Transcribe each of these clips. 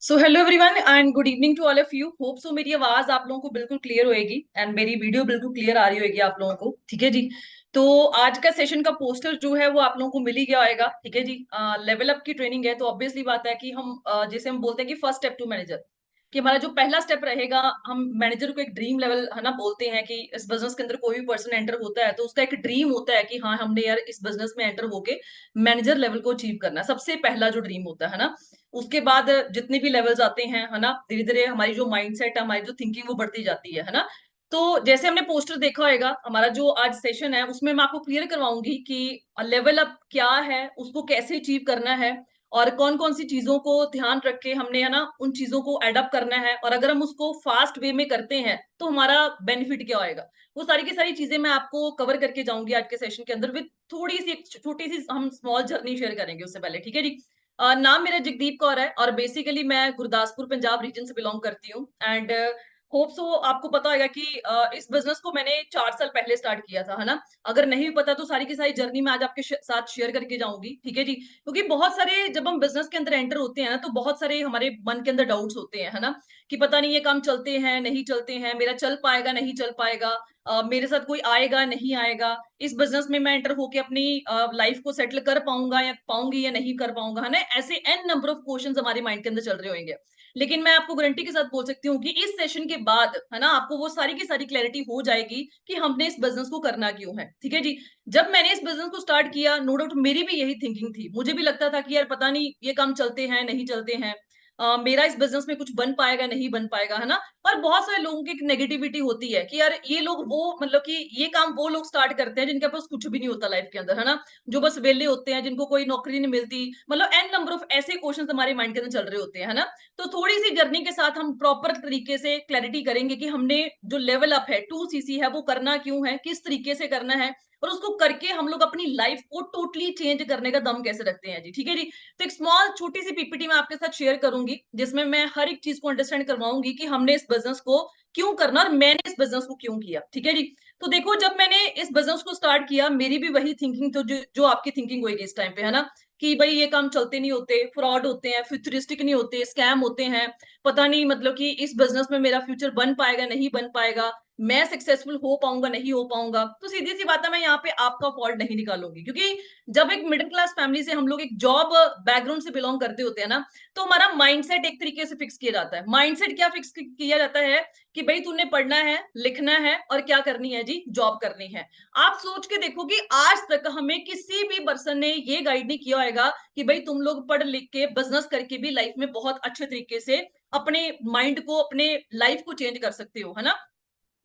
So hello everyone and good evening to all of you. Hope so मेरी आवाज आप लोगों को बिल्कुल क्लियर होएगी एंड मेरी वीडियो बिल्कुल क्लियर आ रही होगी आप लोगों को। ठीक है जी। तो आज का सेशन का पोस्टर जो है वो आप लोगों को मिल ही गया होएगा। ठीक है जी। लेवल अप की ट्रेनिंग है तो ऑब्वियसली बात है कि हम जैसे हम बोलते हैं कि फर्स्ट स्टेप टू मैनेजर, कि हमारा जो पहला स्टेप रहेगा, हम मैनेजर को एक ड्रीम लेवल है ना बोलते हैं कि इस बिजनेस के अंदर कोई भी पर्सन एंटर होता है तो उसका एक ड्रीम होता है कि हाँ हमने यार इस बिजनेस में एंटर होके मैनेजर लेवल को अचीव करना है। सबसे पहला जो ड्रीम होता है ना, उसके बाद जितने भी लेवल्स आते हैं है ना, धीरे धीरे हमारी जो माइंडसेट है, हमारी जो थिंकिंग वो बढ़ती जाती है ना। तो जैसे हमने पोस्टर देखा होगा, हमारा जो आज सेशन है उसमें मैं आपको क्लियर करवाऊंगी कि लेवल अप क्या है, उसको कैसे अचीव करना है और कौन कौन सी चीजों को ध्यान रख के हमने है ना उन चीजों को एडअप करना है, और अगर हम उसको फास्ट वे में करते हैं तो हमारा बेनिफिट क्या होएगा। वो सारी की सारी चीजें मैं आपको कवर करके जाऊंगी आज के सेशन के अंदर विद थोड़ी सी एक छोटी सी हम स्मॉल जर्नी शेयर करेंगे उससे पहले। ठीक है जी। नाम मेरा जगदीप कौर है और बेसिकली मैं गुरदासपुर पंजाब रीजन से बिलोंग करती हूँ एंड होप सो आपको पता होगा कि इस बिजनेस को मैंने 4 साल पहले स्टार्ट किया था है ना। अगर नहीं भी पता तो सारी की सारी जर्नी मैं आज आपके साथ शेयर करके जाऊंगी। ठीक है जी। क्योंकि बहुत सारे जब हम बिजनेस के अंदर एंटर होते हैं ना तो बहुत सारे हमारे मन के अंदर डाउट्स होते हैं है ना, कि पता नहीं ये काम चलते हैं नहीं चलते हैं, मेरा चल पाएगा नहीं चल पाएगा, मेरे साथ कोई आएगा नहीं आएगा, इस बिजनेस में मैं एंटर होके अपनी लाइफ को सेटल कर पाऊंगा या पाऊंगी या नहीं कर पाऊंगा है ना। ऐसे एन नंबर ऑफ क्वेश्चंस हमारे माइंड के अंदर चल रहे होंगे। लेकिन मैं आपको गारंटी के साथ बोल सकती हूँ कि इस सेशन के बाद है ना आपको वो सारी की सारी क्लैरिटी हो जाएगी कि हमने इस बिजनेस को करना क्यों है। ठीक है जी। जब मैंने इस बिजनेस को स्टार्ट किया, नो डाउट मेरी भी यही थिंकिंग थी, मुझे भी लगता था कि यार पता नहीं ये काम चलते हैं नहीं चलते हैं, मेरा इस बिजनेस में कुछ बन पाएगा नहीं बन पाएगा है ना। और बहुत सारे लोगों की एक नेगेटिविटी होती है कि यार ये लोग वो मतलब कि ये काम वो लोग स्टार्ट करते हैं जिनके पास कुछ भी नहीं होता लाइफ के अंदर है ना, जो बस वेले होते हैं, जिनको कोई नौकरी नहीं मिलती, मतलब एन नंबर ऑफ ऐसे क्वेश्चन हमारे माइंड के अंदर चल रहे होते हैं है ना। तो थोड़ी सी जर्नी के साथ हम प्रॉपर तरीके से क्लैरिटी करेंगे कि हमने जो लेवल अप है 2 सीसी है वो करना क्यों है, किस तरीके से करना है, और उसको करके हम लोग अपनी लाइफ को टोटली चेंज करने का दम कैसे रखते हैं जी। ठीक है जी। तो एक स्मॉल छोटी सी पीपीटी मैं आपके साथ शेयर करूंगी जिसमें मैं हर एक चीज को अंडरस्टैंड करवाऊंगी कि हमने इस बिजनेस को क्यों करना और मैंने इस बिजनेस को क्यों किया। ठीक है जी। तो देखो जब मैंने इस बिजनेस को स्टार्ट किया मेरी भी वही थिंकिंग तो जो आपकी थिंकिंग होगी इस टाइम पे है ना, कि भाई ये काम चलते नहीं होते, फ्रॉड होते हैं, फ्यूचरिस्टिक नहीं होते, स्कैम होते हैं, पता नहीं मतलब कि इस बिजनेस में मेरा फ्यूचर बन पाएगा नहीं बन पाएगा, मैं सक्सेसफुल हो पाऊंगा नहीं हो पाऊंगा। तो सीधी सी बात है, मैं यहाँ पे आपका फॉल्ट नहीं निकालूंगी क्योंकि जब एक मिडिल क्लास फैमिली से हम लोग एक जॉब बैकग्राउंड से बिलोंग करते होते हैं ना, तो हमारा माइंडसेट एक तरीके से फिक्स किया जाता है। माइंडसेट क्या फिक्स किया जाता है कि भाई तूने पढ़ना है लिखना है और क्या करनी है जी, जॉब करनी है। आप सोच के देखो कि आज तक हमें किसी भी पर्सन ने ये गाइड नहीं किया होगा कि भाई तुम लोग पढ़ लिख के बिजनेस करके भी लाइफ में बहुत अच्छे तरीके से अपने माइंड को अपने लाइफ को चेंज कर सकते हो है ना।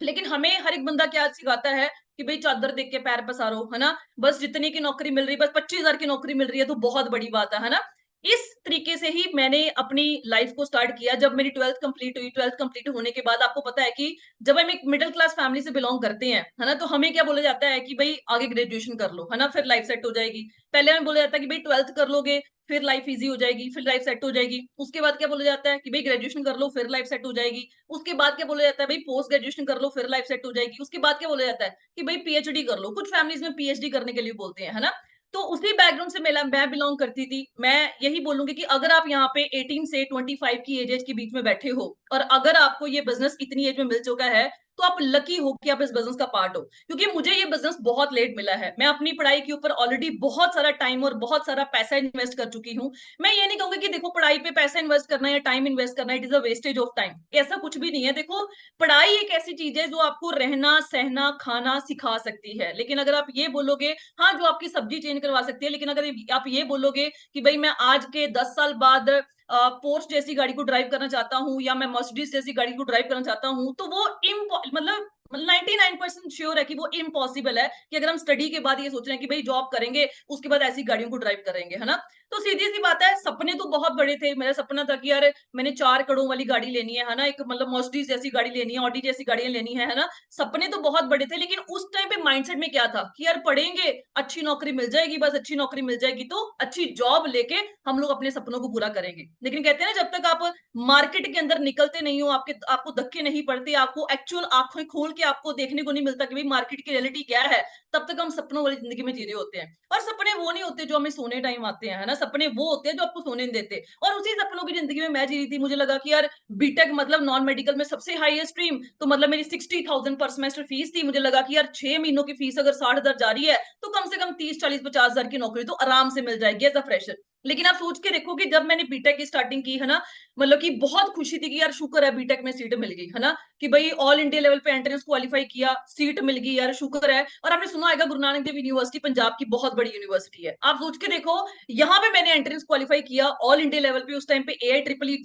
लेकिन हमें हर एक बंदा क्या सिखाता है कि भाई चादर देख के पैर पसारो है ना, बस जितने की नौकरी मिल रही है, बस 25,000 की नौकरी मिल रही है तो बहुत बड़ी बात है ना। इस तरीके से ही मैंने अपनी लाइफ को स्टार्ट किया। जब मेरी ट्वेल्थ कंप्लीट हुई, ट्वेल्थ कंप्लीट होने के बाद आपको पता है कि जब हम एक मिडिल क्लास फैमिली से बिलोंग करते हैं है ना, तो हमें क्या बोला जाता है कि भाई आगे ग्रेजुएशन कर लो है ना फिर लाइफ सेट हो जाएगी। पहले हमें बोला जाता है कि भाई ट्वेल्थ कर लोगे फिर लाइफ इजी हो जाएगी, फिर लाइफ सेट हो जाएगी। उसके बाद क्या बोला जाता है कि भाई ग्रेजुएशन कर लो फिर लाइफ सेट हो जाएगी। उसके बाद क्या बोला जाता है भाई पोस्ट ग्रेजुएशन कर लो फिर लाइफ सेट हो जाएगी। उसके बाद क्या बोला जाता है कि भाई पीएचडी कर लो, कुछ फैमिलीज में पीएचडी करने के लिए बोलते हैं है ना। तो उसी बैकग्राउंड से मैं बिलोंग करती थी। मैं यही बोलूंगी कि अगर आप यहाँ पे 18 से 25 की एज के बीच में बैठे हो और अगर आपको ये बिजनेस इतनी एज में मिल चुका है तो आप लकी हो कि आप इस बिजनेस का पार्ट हो। क्योंकि मुझे ये बिजनेस बहुत लेट मिला है, मैं अपनी पढ़ाई के ऊपर ऑलरेडी बहुत सारा टाइम और बहुत सारा पैसा इन्वेस्ट कर चुकी हूँ। मैं ये नहीं कहूंगी कि देखो पढ़ाई पे पैसा इन्वेस्ट करना या टाइम इन्वेस्ट करना it is a wastage of time, ऐसा कुछ भी नहीं है। देखो पढ़ाई एक ऐसी चीज है जो आपको रहना सहना खाना सिखा सकती है, लेकिन अगर आप ये बोलोगे, हाँ जो आपकी सब्जी चेंज करवा सकती है, लेकिन अगर आप ये बोलोगे कि भाई मैं आज के 10 साल बाद पोर्स जैसी गाड़ी को ड्राइव करना चाहता हूँ या मैं मर्सिडीज जैसी गाड़ी को ड्राइव करना चाहता हूँ, तो वो मतलब 99% श्योर है कि वो इम्पॉसिबल है कि अगर हम स्टडी के बाद ये सोच रहे हैं कि भाई जॉब करेंगे उसके बाद ऐसी गाड़ियों को ड्राइव करेंगे है ना। तो सीधी सी बात है, सपने तो बहुत बड़े थे। मेरा सपना था कि यार मैंने 4 करोड़ वाली गाड़ी लेनी है ना, एक मतलब मर्सिडीज जैसी गाड़ी लेनी है, ऑडी जैसी गाड़ियां लेनी है ना। सपने तो बहुत बड़े थे, लेकिन उस टाइम पे माइंडसेट में क्या था कि यार पढ़ेंगे अच्छी नौकरी मिल जाएगी, बस अच्छी नौकरी मिल जाएगी तो अच्छी जॉब लेके हम लोग अपने सपनों को पूरा करेंगे। लेकिन कहते हैं ना जब तक आप मार्केट के अंदर निकलते नहीं हो, आपको धक्के नहीं पड़ते, आपको एक्चुअल आंखें खोल के आपको देखने को नहीं मिलता कि भाई मार्केट की रियलिटी क्या है, तब तक हम सपनों वाली जिंदगी में जी रहे होते हैं। और सपने वो नहीं होते जो हमें सोने टाइम आते हैं, है ना, सपने वो होते हैं जो आपको सोने नहीं देते। और उसी सपनों की जिंदगी में मैं जी रही थी। मुझे लगा कि यार बीटेक मतलब नॉन मेडिकल में सबसे हाईएस्ट स्ट्रीम, तो मतलब मेरी 60,000 पर सेमेस्टर फीस थी। मुझे लगा कि यार 6 महीनों की फीस अगर 60,000 जा रही है तो कम से कम 30, 40, 50 हजार की नौकरी तो आराम से मिल जाएगी एज अ फ्रेशर। लेकिन आप सोच के देखो कि जब मैंने बीटेक की स्टार्टिंग की, है ना, मतलब कि बहुत खुशी थी कि यार शुक्र है बीटेक में सीट मिल गई, है ना, कि भाई ऑल इंडिया लेवल पे एंट्रेंस क्वालिफाई किया, सीट मिल गई, यार शुक्र है। और आपने सुना होगा गुरु नानक देव यूनिवर्सिटी पंजाब की बहुत बड़ी यूनिवर्सिटी है। आप सोच के देखो, यहाँ पे मैंने एंट्रेंस क्वालिफाई किया ऑल इंडिया लेवल पे। उस टाइम पे एआई ट्रिपल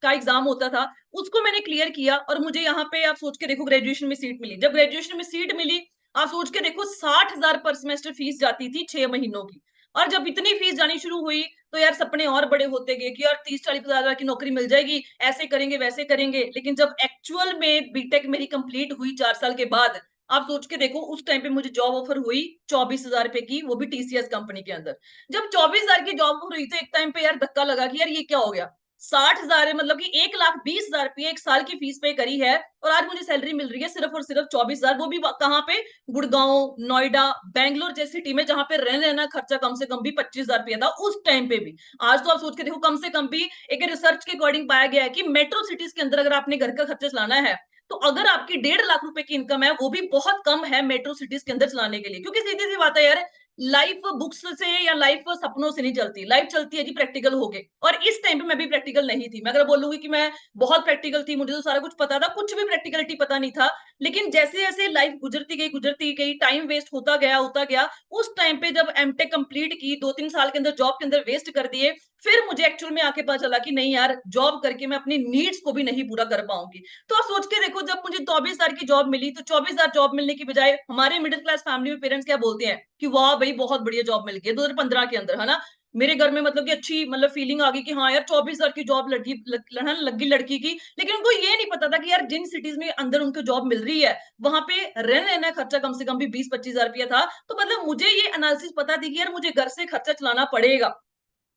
का एग्जाम होता था, उसको मैंने क्लियर किया और मुझे यहाँ पे आप सोच के देखो ग्रेजुएशन में सीट मिली। जब ग्रेजुएशन में सीट मिली, आप सोच के देखो 60,000 पर सेमेस्टर फीस जाती थी 6 महीनों की। और जब इतनी फीस जानी शुरू हुई तो यार सपने और बड़े होते गए कि यार 30, 40, 50 हजार की नौकरी मिल जाएगी, ऐसे करेंगे वैसे करेंगे। लेकिन जब एक्चुअल में बीटेक मेरी कंप्लीट हुई 4 साल के बाद, आप सोच के देखो उस टाइम पे मुझे जॉब ऑफर हुई 24,000 रुपए की, वो भी टीसीएस कंपनी के अंदर। जब 24,000 की जॉब ऑफर हुई तो एक टाइम पे यार धक्का लगा कि यार ये क्या हो गया। 60,000 है, मतलब कि 1,20,000 रुपये एक साल की फीस पे करी है, और आज मुझे सैलरी मिल रही है सिर्फ और सिर्फ 24,000। वो भी कहाँ पे, गुड़गांव, नोएडा, बैंगलोर जैसी सिटी में, जहां पे रहने रहना खर्चा कम से कम भी 25,000 रुपया था उस टाइम पे भी। आज तो आप सोच के देखो, कम से कम भी एक रिसर्च के अकॉर्डिंग पाया गया है कि मेट्रो सिटीज के अंदर अगर आपने घर का खर्चा चलाना है तो अगर आपकी 1.5 लाख रुपए की इनकम है, वो भी बहुत कम है मेट्रो सिटीज के अंदर चलाने के लिए। क्योंकि सीधी सी बात है यार, लाइफ बुक्स से या लाइफ सपनों से नहीं चलती, लाइफ चलती है जी प्रैक्टिकल हो गए। और इस टाइम पे मैं भी प्रैक्टिकल नहीं थी। मैं अगर बोलूंगी कि मैं बहुत प्रैक्टिकल थी, मुझे तो सारा कुछ पता था, कुछ भी प्रैक्टिकलिटी पता नहीं था। लेकिन जैसे जैसे लाइफ गुजरती गई, टाइम वेस्ट होता गया। उस टाइम पे जब एमटेक कंप्लीट की, 2-3 साल के अंदर जॉब के अंदर वेस्ट कर दिए, फिर मुझे एक्चुअल में आके पता चला कि नहीं यार, जॉब करके मैं अपनी नीड्स को भी नहीं पूरा कर पाऊंगी। तो आप सोच के देखो, जब मुझे 24,000 की जॉब मिली, तो 24,000 जॉब मिलने की बजाय हमारे मिडिल क्लास फैमिली में पेरेंट्स क्या बोलते हैं कि वाह भाई बहुत बढ़िया जॉब मिल गई 2015 के अंदर, है ना। मेरे घर में मतलब कि अच्छी मतलब फीलिंग आ गई कि हाँ यार 24,000 की जॉब लगी लड़की की। लेकिन उनको ये नहीं पता था कि यार जिन सिटीज में अंदर उनको जॉब मिल रही है, वहां पे रहने रहना खर्चा कम से कम भी 20-25 हजार रुपया था। तो मतलब मुझे ये एनालिसिस पता थी कि यार मुझे घर से खर्चा चलाना पड़ेगा,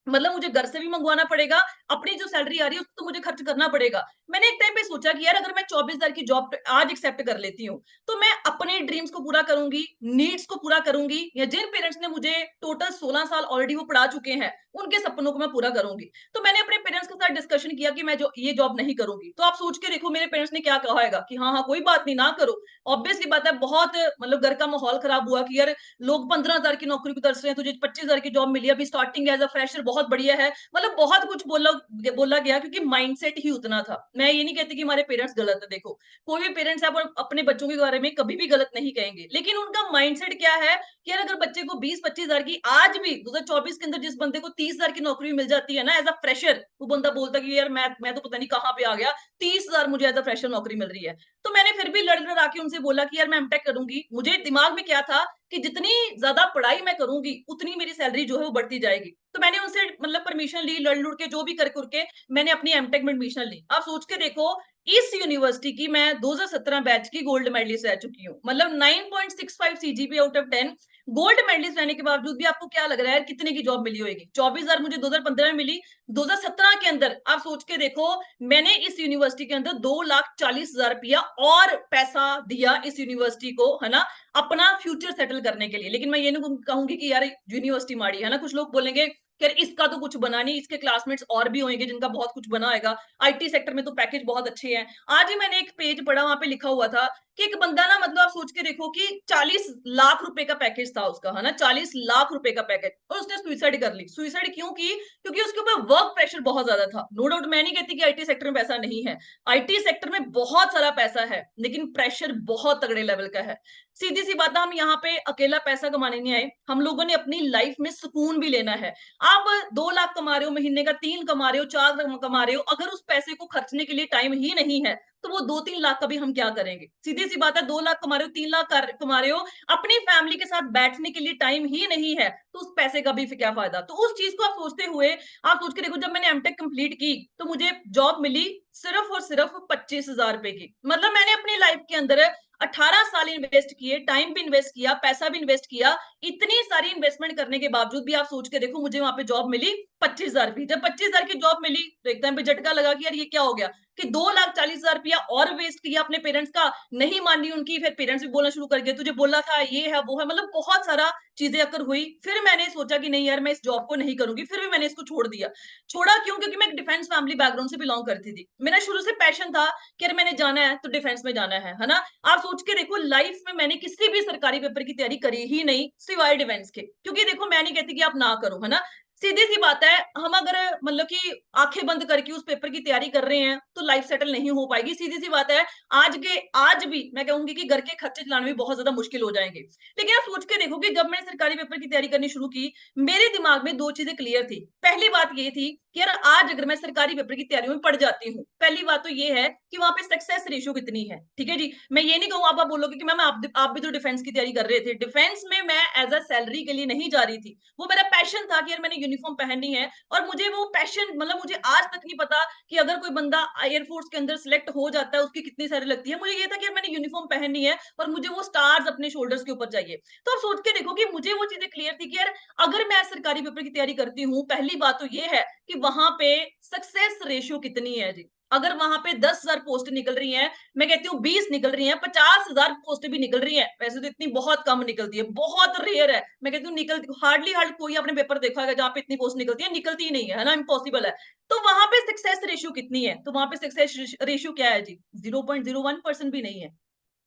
मतलब मुझे घर से भी मंगवाना पड़ेगा, अपनी जो सैलरी आ रही है उसको तो मुझे खर्च करना पड़ेगा। मैंने एक टाइम पे सोचा कि यार अगर मैं 24,000 की जॉब आज एक्सेप्ट कर लेती हूँ, तो मैं अपने ड्रीम्स को पूरा करूंगी, नीड्स को पूरा करूंगी, या जिन पेरेंट्स ने मुझे टोटल 16 साल ऑलरेडी वो पढ़ा चुके हैं, उनके सपनों को मैं पूरा करूंगी। तो मैंने अपने पेरेंट्स के साथ डिस्कशन किया कि मैं जो ये जॉब नहीं करूंगी। तो आप सोच के देखो मेरे पेरेंट्स ने क्या कहा होगा कि हाँ हाँ कोई बात नहीं, ना करो। ऑब्वियसली बात है, बहुत मतलब घर का माहौल खराब हुआ कि यार लोग 15,000 की नौकरी को तरस रहे हैं, तुझे 25,000 की जॉब मिली, अभी स्टार्टिंग एज अ फ्रेशर बहुत बढ़िया है। मतलब बहुत कुछ बोला गया, क्योंकि माइंडसेट ही उतना था। मैं ये नहीं कहती कि हमारे पेरेंट्स गलत है, देखो कोई भी पेरेंट्स है वो अपने बच्चों के बारे में कभी भी गलत नहीं कहेंगे, लेकिन उनका माइंडसेट क्या है कि यार अगर बच्चे को 20-25 हजार की, आज भी 2024 के अंदर जिस बंदे को 30,000 की नौकरी मिल जाती है ना एज अ फ्रेशर, वो बंदा बोलता कि यार मैं तो पता नहीं कहाँ पे आ गया, 30,000 मुझे एज अ फ्रेशर नौकरी मिल रही है। तो मैंने फिर भी लड़ लड़ आके उनसे बोला कि यार मैं एमटेक करूंगी। मुझे दिमाग में क्या था कि जितनी ज्यादा पढ़ाई मैं करूंगी उतनी मेरी सैलरी जो है वो बढ़ती जाएगी। तो मैंने उनसे मतलब परमिशन ली, लड़ लुड़ के जो भी कर करके मैंने अपनी एमटेक में एडमिशन ली। आप सोच के देखो, इस यूनिवर्सिटी की मैं 2017 बैच की गोल्ड मेडलिस्ट रह चुकी हूँ, मतलब 9.65 CGP out of 10। Gold medalist रहने के बावजूद भी आपको क्या लग रहा है कितने की जॉब मिली होगी? 24,000 मुझे 2015 में मिली, 2017 के अंदर आप सोच के देखो मैंने इस यूनिवर्सिटी के अंदर 2,40,000 रुपया और पैसा दिया इस यूनिवर्सिटी को, है ना, अपना फ्यूचर सेटल करने के लिए। लेकिन मैं ये नहीं कहूंगी कि यार यूनिवर्सिटी माड़ी है ना। कुछ लोग बोलेंगे कि यार इसका तो कुछ बना नहीं, इसके क्लासमेट्स और भी होंगे जिनका बहुत कुछ बना होगा, आईटी सेक्टर में तो पैकेज बहुत अच्छे हैं। आज ही मैंने एक पेज पढ़ा, वहां पे लिखा हुआ था कि एक बंदा ना, मतलब आप सोच के देखो कि 40 लाख रुपए का पैकेज था उसका, है ना, 40 लाख रुपए का पैकेज, और उसने सुइसाइड कर ली। सुइसाइड क्यों की? क्योंकि उसके ऊपर वर्क प्रेशर बहुत ज्यादा था। नो डाउट मैं नहीं कहती कि आईटी सेक्टर में पैसा नहीं है, आईटी सेक्टर में बहुत सारा पैसा है, लेकिन प्रेशर बहुत तगड़े लेवल का है। सीधी सी बात है, हम यहाँ पे अकेला पैसा कमाने नहीं आए, हम लोगों ने अपनी लाइफ में सुकून भी लेना है। आप 2 लाख कमा रहे हो महीने का, 3 कमा रहे हो, 4 कमा रहे हो, अगर उस पैसे को खर्चने के लिए टाइम ही नहीं है तो वो 2-3 लाख का भी हम क्या करेंगे? सीधी सी बात है, 2 लाख कमा रहे हो, 3 लाख कमा रहे हो, अपनी फैमिली के साथ बैठने के लिए टाइम ही नहीं है, तो उस पैसे का भी फिर क्या फायदा? तो उस चीज को आप सोचते हुए, आप सोच के देखो, जब मैंने एमटेक कंप्लीट की तो मुझे जॉब मिली सिर्फ और सिर्फ 25,000 रुपए की। मतलब मैंने अपनी लाइफ के अंदर 18 साल इन्वेस्ट किए, टाइम भी इन्वेस्ट किया, पैसा भी इन्वेस्ट किया। इतनी सारी इन्वेस्टमेंट करने के बावजूद भी आप सोच के देखो मुझे वहां पे जॉब मिली 25,000 की। जब 25,000 की जॉब मिली तो एक टाइम पे झटका लगा कि यार ये क्या हो गया, कि 2,40,000 रुपया और वेस्ट किया अपने पेरेंट्स का, नहीं मानी उनकी, फिर पेरेंट्स भी बोलना शुरू कर दिया तुझे बोला था ये है वो है, मतलब बहुत सारा चीजें अकर हुई। फिर मैंने सोचा कि नहीं यार मैं इस जॉब को नहीं करूंगी, फिर भी मैंने इसको छोड़ दिया। छोड़ा क्यों? क्योंकि मैं एक डिफेंस फैमिली बैकग्राउंड से बिलोंग करती थी, मेरा शुरू से पैशन था कि यार मैंने जाना है तो डिफेंस में जाना है ना। आप सोच के देखो लाइफ में मैंने किसी भी सरकारी पेपर की तैयारी करी ही नहीं सिवाय डिफेंस के, क्योंकि देखो मैं नहीं कहती कि आप ना करो, है ना। सीधी सी बात है, हम अगर मतलब कि आंखें बंद करके उस पेपर की तैयारी कर रहे हैं तो लाइफ सेटल नहीं हो पाएगी, सीधी सी बात है। आज भी मैं कहूंगी कि घर के खर्चे चलाने में बहुत ज्यादा मुश्किल हो जाएंगे। लेकिन आप सोच के देखो कि जब मैंने सरकारी पेपर की तैयारी करनी शुरू की, मेरे दिमाग में दो चीजें क्लियर थी। पहली बात ये थी कि यार आज अगर मैं सरकारी पेपर की तैयारी में पड़ जाती हूँ, पहली बात तो ये है कि वहां पे सक्सेस रेशियो कितनी है। ठीक है जी, मैं ये नहीं कहूँ आप बोलोगे कि मैम आप भी तो डिफेंस की तैयारी कर रहे थे। डिफेंस में मैं एज अ सैलरी के लिए नहीं जा रही थी, वो मेरा पैशन था कि यार मैंने यूनिफॉर्म पहननी है। और मुझे वो पैशन, मतलब मुझे आज तक नहीं पता कि अगर कोई बंदा एयरफोर्स के अंदर सिलेक्ट हो जाता है उसकी कितनी सारी लगती है। मुझे ये था कि यार मैंने यूनिफॉर्म पहननी है और मुझे वो स्टार्स अपने शोल्डर्स के ऊपर चाहिए। तो आप सोच के देखो कि मुझे वो चीजें क्लियर थी कि यार अगर मैं सरकारी पेपर की तैयारी करती हूँ, पहली बात तो ये है कि वहां पे सक्सेस रेशियो कितनी है जी। अगर वहां पे 10,000 पोस्ट निकल रही हैं, मैं कहती हूँ 20 निकल रही हैं, 50,000 पोस्ट भी निकल रही हैं, वैसे तो इतनी बहुत कम निकलती है, बहुत रेयर है। मैं कहती हूँ निकलती हार्ड कोई आपने पेपर देखा है जहाँ पे इतनी पोस्ट निकलती है? निकलती ही नहीं है ना, इम्पॉसिबल है। तो वहां पे सक्सेस रेशियो कितनी है? तो वहां पे सक्सेस रेशियो क्या है जी? 0.01% भी नहीं है।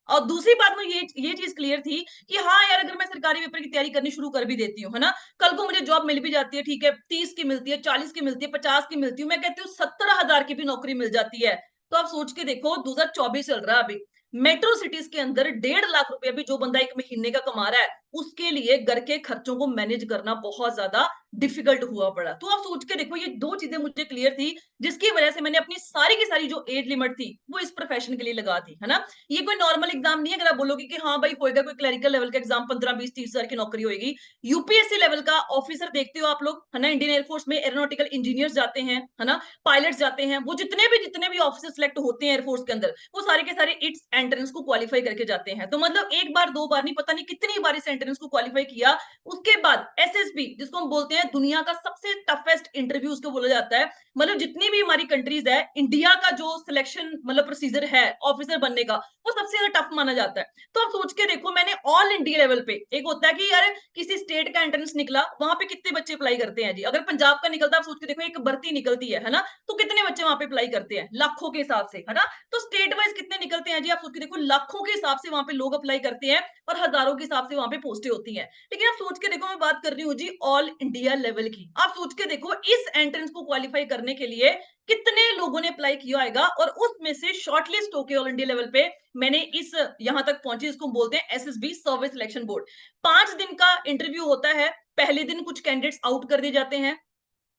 और दूसरी बात में ये चीज क्लियर थी कि हाँ यार अगर मैं सरकारी पेपर की तैयारी करनी शुरू कर भी देती हूँ, है ना, कल को मुझे जॉब मिल भी जाती है, ठीक है, 30 की मिलती है, 40 की मिलती है, 50 की मिलती है, मैं कहती हूँ 70,000 की भी नौकरी मिल जाती है। तो आप सोच के देखो 2024 चल रहा है अभी, मेट्रो सिटीज के अंदर 1.5 लाख रुपया भी जो बंदा एक महीने का कमा रहा है, उसके लिए घर के खर्चों को मैनेज करना बहुत ज्यादा डिफिकल्ट हुआ पड़ा। तो आप सोच के देखो ये दो चीजें मुझे क्लियर थी, जिसकी वजह से मैंने अपनी सारी की सारी जो एज लिमिट थी वो इस प्रोफेशन के लिए लगा दी, है ना। ये कोई नॉर्मल एग्जाम नहीं है। अगर आप बोलोगे कि हाँ भाई होएगा कोई क्लरिकल लेवल का एग्जाम, 15-20-30 हजार की नौकरी होगी, यूपीएससी लेवल का ऑफिसर देखते हो आप लोग, है ना, इंडियन एयरफोर्स में एरोनॉटिकल इंजीनियर्स जाते हैं, है ना, पायलट्स जाते हैं, वो जितने भी ऑफिसर सिलेक्ट होते हैं एयरफोर्स के अंदर, वो सारे के सारे इट्स एंट्रेंस को क्वालिफाई करके जाते हैं। तो मतलब एक बार दो बार नहीं, पता नहीं कितनी बार इस एंट्रेंस को क्वालिफाई किया। उसके बाद एसएसबी, जिसको हम बोलते हैं दुनिया का सबसे टफेस्ट इंटरव्यू उसको बोला जाता है, मतलब जितनी भी हमारी कंट्रीज है, इंडिया का जो सिलेक्शन मतलब प्रोसीजर है ऑफिसर बनने का, वो सबसे ज्यादा टफ माना जाता है। तो आप सोच के देखो मैंने ऑल इंडिया लेवल पे, एक होता है कि यार किसी स्टेट का एंट्रेंस निकला, वहां पे कितने बच्चे अप्लाई करते हैं जी। अगर पंजाब का निकलता है, आप सोच के देखो एक भर्ती निकलती है ना, तो कितने बच्चे वहां पे अप्लाई करते हैं? लाखों के हिसाब से, है ना। तो स्टेट वाइज कितने निकलते हैं जी? आप सोच के देखो लाखों के हिसाब से वहां पे लोग अप्लाई करते हैं और हजारों के हिसाब से वहां पे पोस्टें होती हैं। लेकिन आप सोच के देखो, मैं बात कर रही हूँ जी ऑल इंडिया लेवल की, आप सोच के देखो इस एंट्रेंस को क्वालिफाई करने के लिए कितने लोगों ने अप्लाई किया होगा, और उसमें से शॉर्टलिस्ट होके ऑल इंडिया लेवल पे मैंने इस यहां तक पहुंची, इसको बोलते हैं एसएसबी सर्विस सिलेक्शन बोर्ड। 5 दिन का इंटरव्यू होता है। पहले दिन कुछ कैंडिडेट्स आउट कर दिए जाते हैं,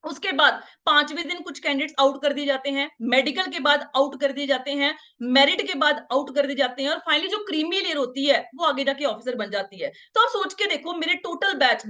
उसके बाद 5वें दिन कुछ कैंडिडेट्स आउट कर दिए जाते हैं, मेडिकल के बाद आउट कर दिए जाते हैं, मेरिट के बाद आउट कर दिए जाते हैं, और फाइनली जो क्रीमी लेयर होती है वो आगे जाके ऑफिसर बन जाती है। तो आप सोच के देखो मेरे टोटल बैच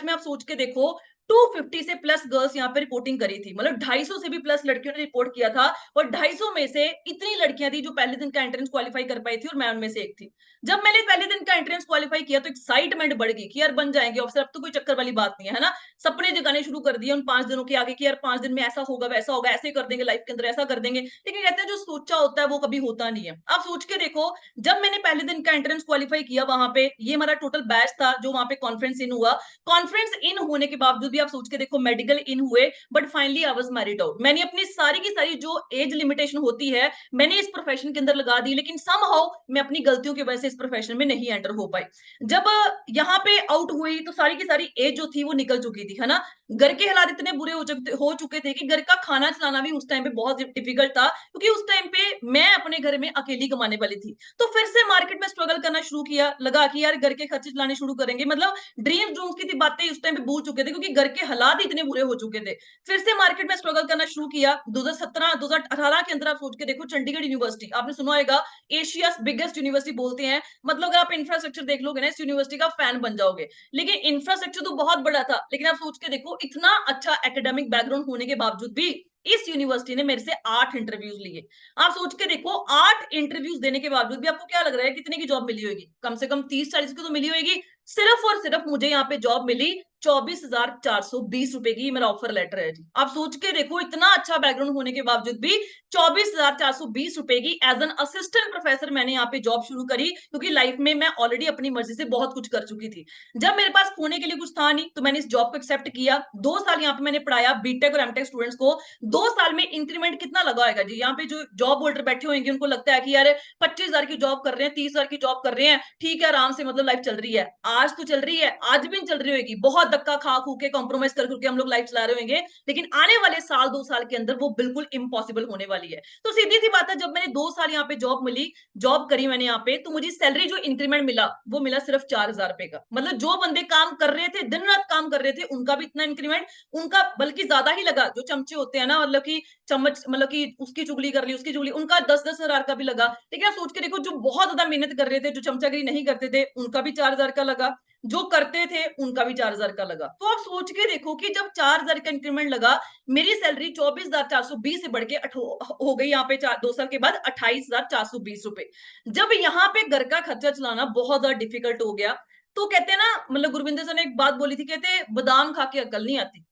में आप सोच के देखो 250 से प्लस गर्ल्स यहाँ पे रिपोर्टिंग करी थी, मतलब 250 से भी प्लस लड़कियों ने रिपोर्ट किया था। और 250 में से इतनी लड़कियां थी जो पहले दिन का एंट्रेंस क्वालिफाई कर पाई थी, और मैं उनमें से एक थी। जब मैंने पहले दिन का एंट्रेंस क्वालिफाई किया तो एक्साइटमेंट बढ़ गई कि यार बन जाएंगे ऑफिसर, अब तो कोई चक्कर वाली बात नहीं है ना। सपने जगाने शुरू कर दिए उन 5 दिनों के आगे कि यार 5 दिन में ऐसा होगा वैसा होगा, ऐसे कर देंगे लाइफ के अंदर, ऐसा कर देंगे। लेकिन कहते हैं जो सोचा होता है वो कभी होता नहीं है। आप सोच के देखो, जब मैंने पहले दिन का एंट्रेंस क्वालिफाई किया, वहां पे ये हमारा टोटल बैच था जो वहां पे कॉन्फ्रेंस इन हुआ। कॉन्फ्रेंस इन होने के बावजूद भी आप सोच के देखो मेडिकल इन हुए, but finally I was married out. मैंने अपनी सारी की सारी जो एज लिमिटेशन होती है मैंने इस प्रोफेशन के अंदर लगा दी, लेकिन समहाउ मैं अपनी गलतियों की वजह से इस प्रोफेशन में नहीं एंटर हो पाई। जब यहाँ पे आउट हुई तो सारी की सारी एज जो थी वो निकल चुकी थी, है ना। घर के हालात इतने बुरे हो चुके थे कि घर का खाना चलाना भी उस टाइम पे बहुत डिफिकल्ट था, क्योंकि उस टाइम पे मैं अपने घर में अकेली कमाने वाली थी। तो फिर से मार्केट में स्ट्रगल करना शुरू किया, लगा कि यार घर के खर्चे चलाने शुरू करेंगे, मतलब ड्रीम ड्रूम्स की थी बातें उस टाइम पे भूल चुके थे, क्योंकि घर के हालात इतने बुरे हो चुके थे। फिर से मार्केट में स्ट्रगल करना शुरू किया। 2017-2018 के अंदर आप सोच के देखो, चंडीगढ़ यूनिवर्सिटी आपने सुना होगा, एशिया बिगेस्ट यूनिवर्सिटी बोलते हैं, मतलब अगर आप इंफ्रास्ट्रक्चर देख लोगे ना इस यूनिवर्सिटी का फैन बन जाओगे। लेकिन इंफ्रास्ट्रक्चर तो बहुत बड़ा था, लेकिन आप सोच के देखो इतना अच्छा एकेडमिक बैकग्राउंड होने के बावजूद भी इस यूनिवर्सिटी ने मेरे से 8 इंटरव्यूज लिए। आप सोच के देखो 8 इंटरव्यूज देने के बावजूद भी आपको क्या लग रहा है कितने की जॉब मिली होगी? कम से कम 30-40 की तो मिली होगी। सिर्फ और सिर्फ मुझे यहाँ पे जॉब मिली 24,420 रुपए की मेरा ऑफर लेटर है जी। आप सोच के देखो, इतना अच्छा बैकग्राउंड होने के बावजूद भी 24,420 रुपए की एज एन असिस्टेंट प्रोफेसर मैंने यहाँ पे जॉब शुरू करी, क्योंकि लाइफ में मैं ऑलरेडी अपनी मर्जी से बहुत कुछ कर चुकी थी। जब मेरे पास खोने के लिए कुछ था नहीं, तो मैंने इस जॉब को एक्सेप्ट किया। 2 साल यहाँ पे मैंने पढ़ाया बीटेक और एमटेक स्टूडेंट्स को। 2 साल में इंक्रीमेंट कितना लगा होगा जी? यहाँ पे जो जॉब होल्डर बैठे होंगे उनको लगता है कि यार 25,000 की जॉब कर रहे हैं, 30,000 की जॉब कर रहे हैं, ठीक है, आराम से मतलब लाइफ चल रही है। आज तो चल रही है, आज भी चल रही होगी, बहुत धक्का खा खू के कॉम्प्रोमाइज कर करके हम लोग लाइफ चला रहे होंगे, लेकिन आने वाले साल 2 साल के अंदर वो बिल्कुल इम्पॉसिबल होने वाली है। तो सीधी सी बात है, जब मैंने 2 साल यहाँ पे जॉब मिली, जॉब करी मैंने यहाँ पे, तो मुझे सैलरी जो इंक्रीमेंट मिला वो मिला सिर्फ 4,000 रुपए का। मतलब जो बंदे काम कर रहे थे, दिन रात काम कर रहे थे, उनका भी इतना इंक्रीमेंट, उनका बल्कि ज्यादा ही लगा। जो चमचे होते हैं ना, मतलब कि चम्मच, मतलब कि उसकी चुगली कर ली, उसकी चुगली, उनका 10-10 हजार का भी लगा। लेकिन आप सोच के देखो, जो बहुत ज्यादा मेहनत कर रहे थे, जो चमचागिरी नहीं करते थे, उनका भी 4,000 का लगा, जो करते थे उनका भी 4,000 का लगा। तो आप सोच के देखो कि जब 4,000 का इंक्रीमेंट लगा, मेरी सैलरी 24,420 से बढ़ के हो गई यहाँ पे 2 साल के बाद 28,420 रुपए। जब यहाँ पे घर का खर्चा चलाना बहुत ज्यादा डिफिकल्ट हो गया, तो कहते हैं ना, मतलब गुरविंदर सर ने एक बात बोली थी, कहते बादाम खा के अकल नहीं आती।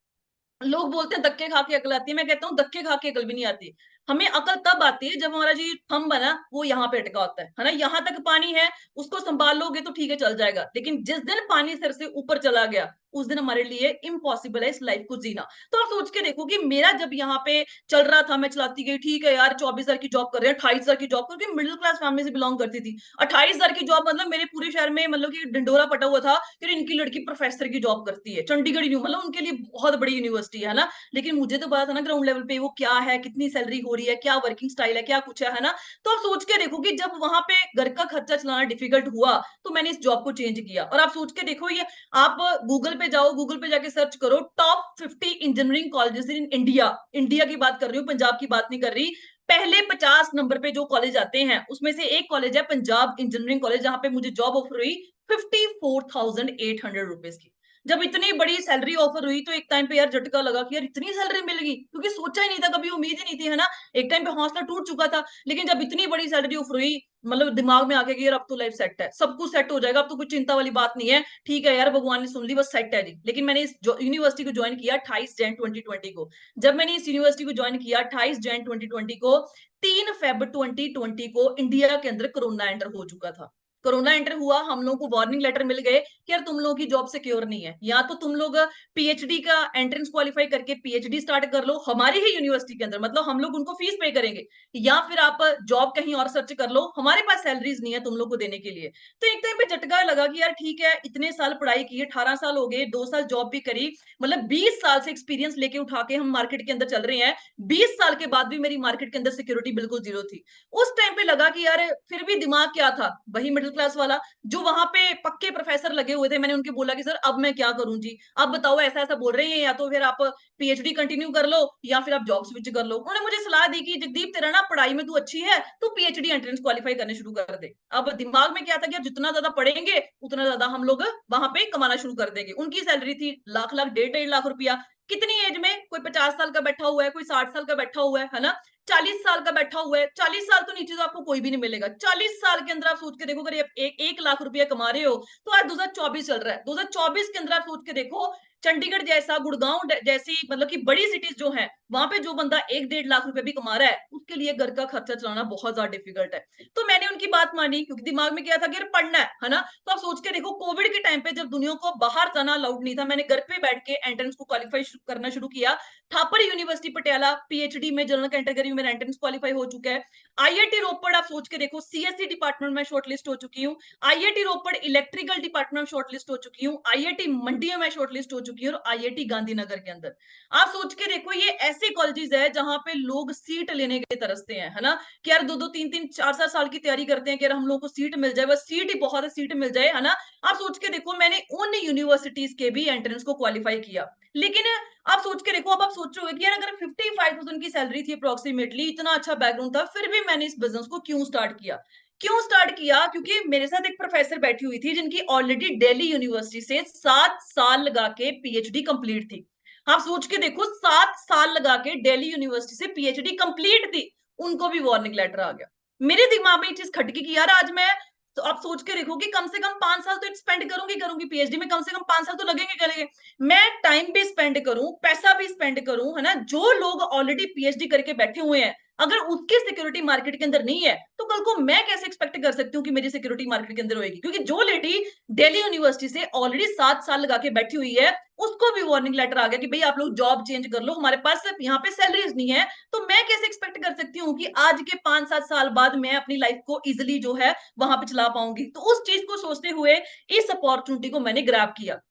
लोग बोलते हैं धक्के खा के अकल आती है, मैं कहता हूँ धक्के खा के अकल भी नहीं आती। हमें अकल तब आती है जब हमारा जी थंब है ना, वो यहाँ पे अटका होता है ना, यहाँ तक पानी है, उसको संभाल लोगे तो ठीक है, चल जाएगा। लेकिन जिस दिन पानी सिर से ऊपर चला गया, उस दिन हमारे लिए इम्पॉसिबल है इस लाइफ को जीना। तो आप सोच के देखो कि मेरा जब यहाँ पे चल रहा था, मैं चलाती गई, ठीक है यार, 24,000 की जॉब कर रहे हैं, 28,000 की जॉब, क्योंकि मिडिल क्लास फैमिली से बिलोंग करती थी। 28,000 की जॉब मतलब मेरे पूरे शहर में मतलब कि ढिंडोरा पटा हुआ था कि इनकी लड़की प्रोफेसर की जॉब करती है, चंडीगढ़ मतलब उनके लिए बहुत बड़ी यूनिवर्सिटी है ना। लेकिन मुझे तो पता था ना ग्राउंड लेवल पे वो क्या है, कितनी सैलरी हो रही है, क्या वर्किंग स्टाइल है, क्या कुछ है ना। तो आप सोच के देखो कि जब वहां पे घर का खर्चा चलाना डिफिकल्ट हुआ, तो मैंने इस जॉब को चेंज किया। और आप सोच के देखो, ये आप गूगल पे जाओ, गूगल पे जाके सर्च करो top 50 engineering colleges in India. India की बात कर रही हूँ, पंजाब की बात नहीं कर रही। पहले 50 नंबर पे जो कॉलेज आते हैं, उसमें से एक कॉलेज है पंजाब इंजीनियरिंग कॉलेज, जहां पे मुझे जॉब ऑफर हुई 54,800 रुपीज की। जब इतनी बड़ी सैलरी ऑफर हुई, तो एक टाइम पे यार झटका लगा कि यार इतनी सैलरी मिलेगी, क्योंकि सोचा ही नहीं था, कभी उम्मीद ही नहीं थी, है ना। एक टाइम पे हौसला टूट चुका था। लेकिन जब इतनी बड़ी सैलरी ऑफर हुई, मतलब दिमाग में आ गया कि यार अब तो लाइफ सेट है, सब कुछ सेट हो जाएगा, अब तो कुछ चिंता वाली बात नहीं है, ठीक है यार, भगवान ने सुन ली, बस सेट है जी। लेकिन मैंने इस यूनिवर्सिटी को ज्वाइन किया 28 जैन 2020 को। जब मैंने इस यूनिवर्सिटी को ज्वाइन किया 28 जैन 2020 को, 3 फेब 2020 को इंडिया के अंदर कोरोना एंटर हो चुका था। कोरोना एंटर हुआ, हम लोगों को वार्निंग लेटर मिल गए कि यार तुम लोगों की जॉब सिक्योर नहीं है, या तो तुम लोग पीएचडी का एंट्रेंस क्वालिफाई करके पीएचडी स्टार्ट कर लो हमारी ही यूनिवर्सिटी के अंदर, मतलब हम लोग उनको फीस पे करेंगे, या फिर आप जॉब कहीं और सर्च कर लो, हमारे पास सैलरीज नहीं है तुम लोग को देने के लिए। तो एक टाइम पे झटका लगा कि यार ठीक है, इतने साल पढ़ाई की, 18 साल हो गए, 2 साल जॉब भी करी, मतलब 20 साल से एक्सपीरियंस लेके उठा के हम मार्केट के अंदर चल रहे हैं। 20 साल के बाद भी मेरी मार्केट के अंदर सिक्योरिटी बिल्कुल जीरो थी। उस टाइम पे लगा कि यार फिर भी दिमाग क्या था, वही मिडिल क्लास वाला। जो वहां पे पक्के प्रोफेसर लगे हुए थे, मैंने उनके बोला कि सर अब मैं क्या करूं जी, आप बताओ, ऐसा ऐसा बोल रहे हैं, या तो फिर आप पीएचडी कंटिन्यू कर लो, या फिर आप जॉब स्विच कर लो। उन्होंने मुझे सलाह दी कि जगदीप, तेरा ना पढ़ाई में तू अच्छी है, तो पीएचडी एंट्रेंस क्वालिफाई करने शुरू कर दे। अब दिमाग में क्या था कि यार जितना ज्यादा पढ़ेंगे, उतना ज्यादा हम लोग वहां पे कमाना शुरू कर देंगे। उनकी सैलरी थी लाख लाख, 1.5 लाख रुपया। कितनी एज में, कोई 50 साल का बैठा हुआ है, कोई 60 साल का बैठा हुआ है ना, 40 साल का बैठा हुआ है। 40 साल तो नीचे तो आपको कोई भी नहीं मिलेगा। 40 साल के अंदर आप सोच के देखो, अगर एक लाख रुपया कमा रहे हो, तो आज 2024 चल रहा है, 2024 के अंदर आप सोच के देखो, चंडीगढ़ जैसा, गुड़गांव जैसी, मतलब कि बड़ी सिटीज जो है, वहां पे जो बंदा 1-1.5 लाख रुपए भी कमा रहा है, उसके लिए घर का खर्चा चलाना बहुत ज्यादा डिफिकल्ट है। तो मैंने उनकी बात मानी, क्योंकि दिमाग में क्या था कि यार पढ़ना है ना। तो आप सोच के देखो, कोविड के टाइम पे जब दुनिया को बाहर जाना अलाउड नहीं था, मैंने घर पे बैठ के एंट्रेंस को क्वालिफाई करना शुरू किया। थापर यूनिवर्सिटी पटियाला पीएचडी में जनरल कैटेगरी में एंट्रेंस क्वालिफाई हो चुका है। आईआईटी रोपड़, आप सोच के देखो, सीएससी डिपार्टमेंट में शॉर्टलिस्ट हो चुकी हूँ। आईआईटी रोपड़ इलेक्ट्रिकल डिपार्टमेंट में शॉर्टलिस्ट हो चुकी हूँ। आईआईटी मंडिया में शॉर्टलिस्ट हो चुकी हूँ, और आईआईटी गांधीनगर के अंदर। आप सोच के देखो, ये ऐसे कॉलेजेस है जहां पे लोग सीट लेने के तरसते हैं, है ना, कि यार 2-2 3-3 4-4 साल की तैयारी करते हैं कि यार हम लोग को सीट मिल जाए, बस सीट ही बहुत है, सीट मिल जाए, है ना। आप सोच के देखो, मैंने उन यूनिवर्सिटीज के भी एंट्रेंस को क्वालिफाई किया। लेकिन आप सोच के देखो, अब आप सोच रहे हो कि यार अगर 55,000 की सैलरी थी अप्रोक्सीमेटली, इतना अच्छा बैकग्राउंड था, फिर भी मैंने इस बिजनेस को क्यों स्टार्ट किया? क्यों स्टार्ट किया? क्योंकि मेरे साथ एक प्रोफेसर बैठी हुई थी, जिनकी ऑलरेडी दिल्ली यूनिवर्सिटी से 7 साल लगा के पीएचडी कंप्लीट थी। आप सोच के देखो, 7 साल लगा के दिल्ली यूनिवर्सिटी से पीएचडी कंप्लीट थी, उनको भी वार्निंग लेटर आ गया। मेरे दिमाग में ये चीज खटकी कि यार आज मैं तो आप सोच के देखो कि कम से कम 5 साल तो स्पेंड करूंगी पीएचडी में, कम से कम 5 साल तो लगेंगे। मैं टाइम भी स्पेंड करूं, पैसा भी स्पेंड करूं, है ना। जो लोग ऑलरेडी पीएचडी करके बैठे हुए हैं, अगर उसकी सिक्योरिटी मार्केट के अंदर नहीं है, तो कल को मैं कैसे एक्सपेक्ट कर सकती हूँ कि मेरी सिक्योरिटी मार्केट के अंदर होगी? क्योंकि जो लेडी दिल्ली यूनिवर्सिटी से ऑलरेडी 7 साल लगा के बैठी हुई है, उसको भी वार्निंग लेटर आ गया कि भाई आप लोग जॉब चेंज कर लो, हमारे पास यहाँ पे सैलरीज नहीं है। तो मैं कैसे एक्सपेक्ट कर सकती हूँ कि आज के 5-7 साल बाद मैं अपनी लाइफ को इजिली जो है वहां पे चला पाऊंगी? तो उस चीज को सोचते हुए इस अपॉर्चुनिटी को मैंने ग्रैब किया।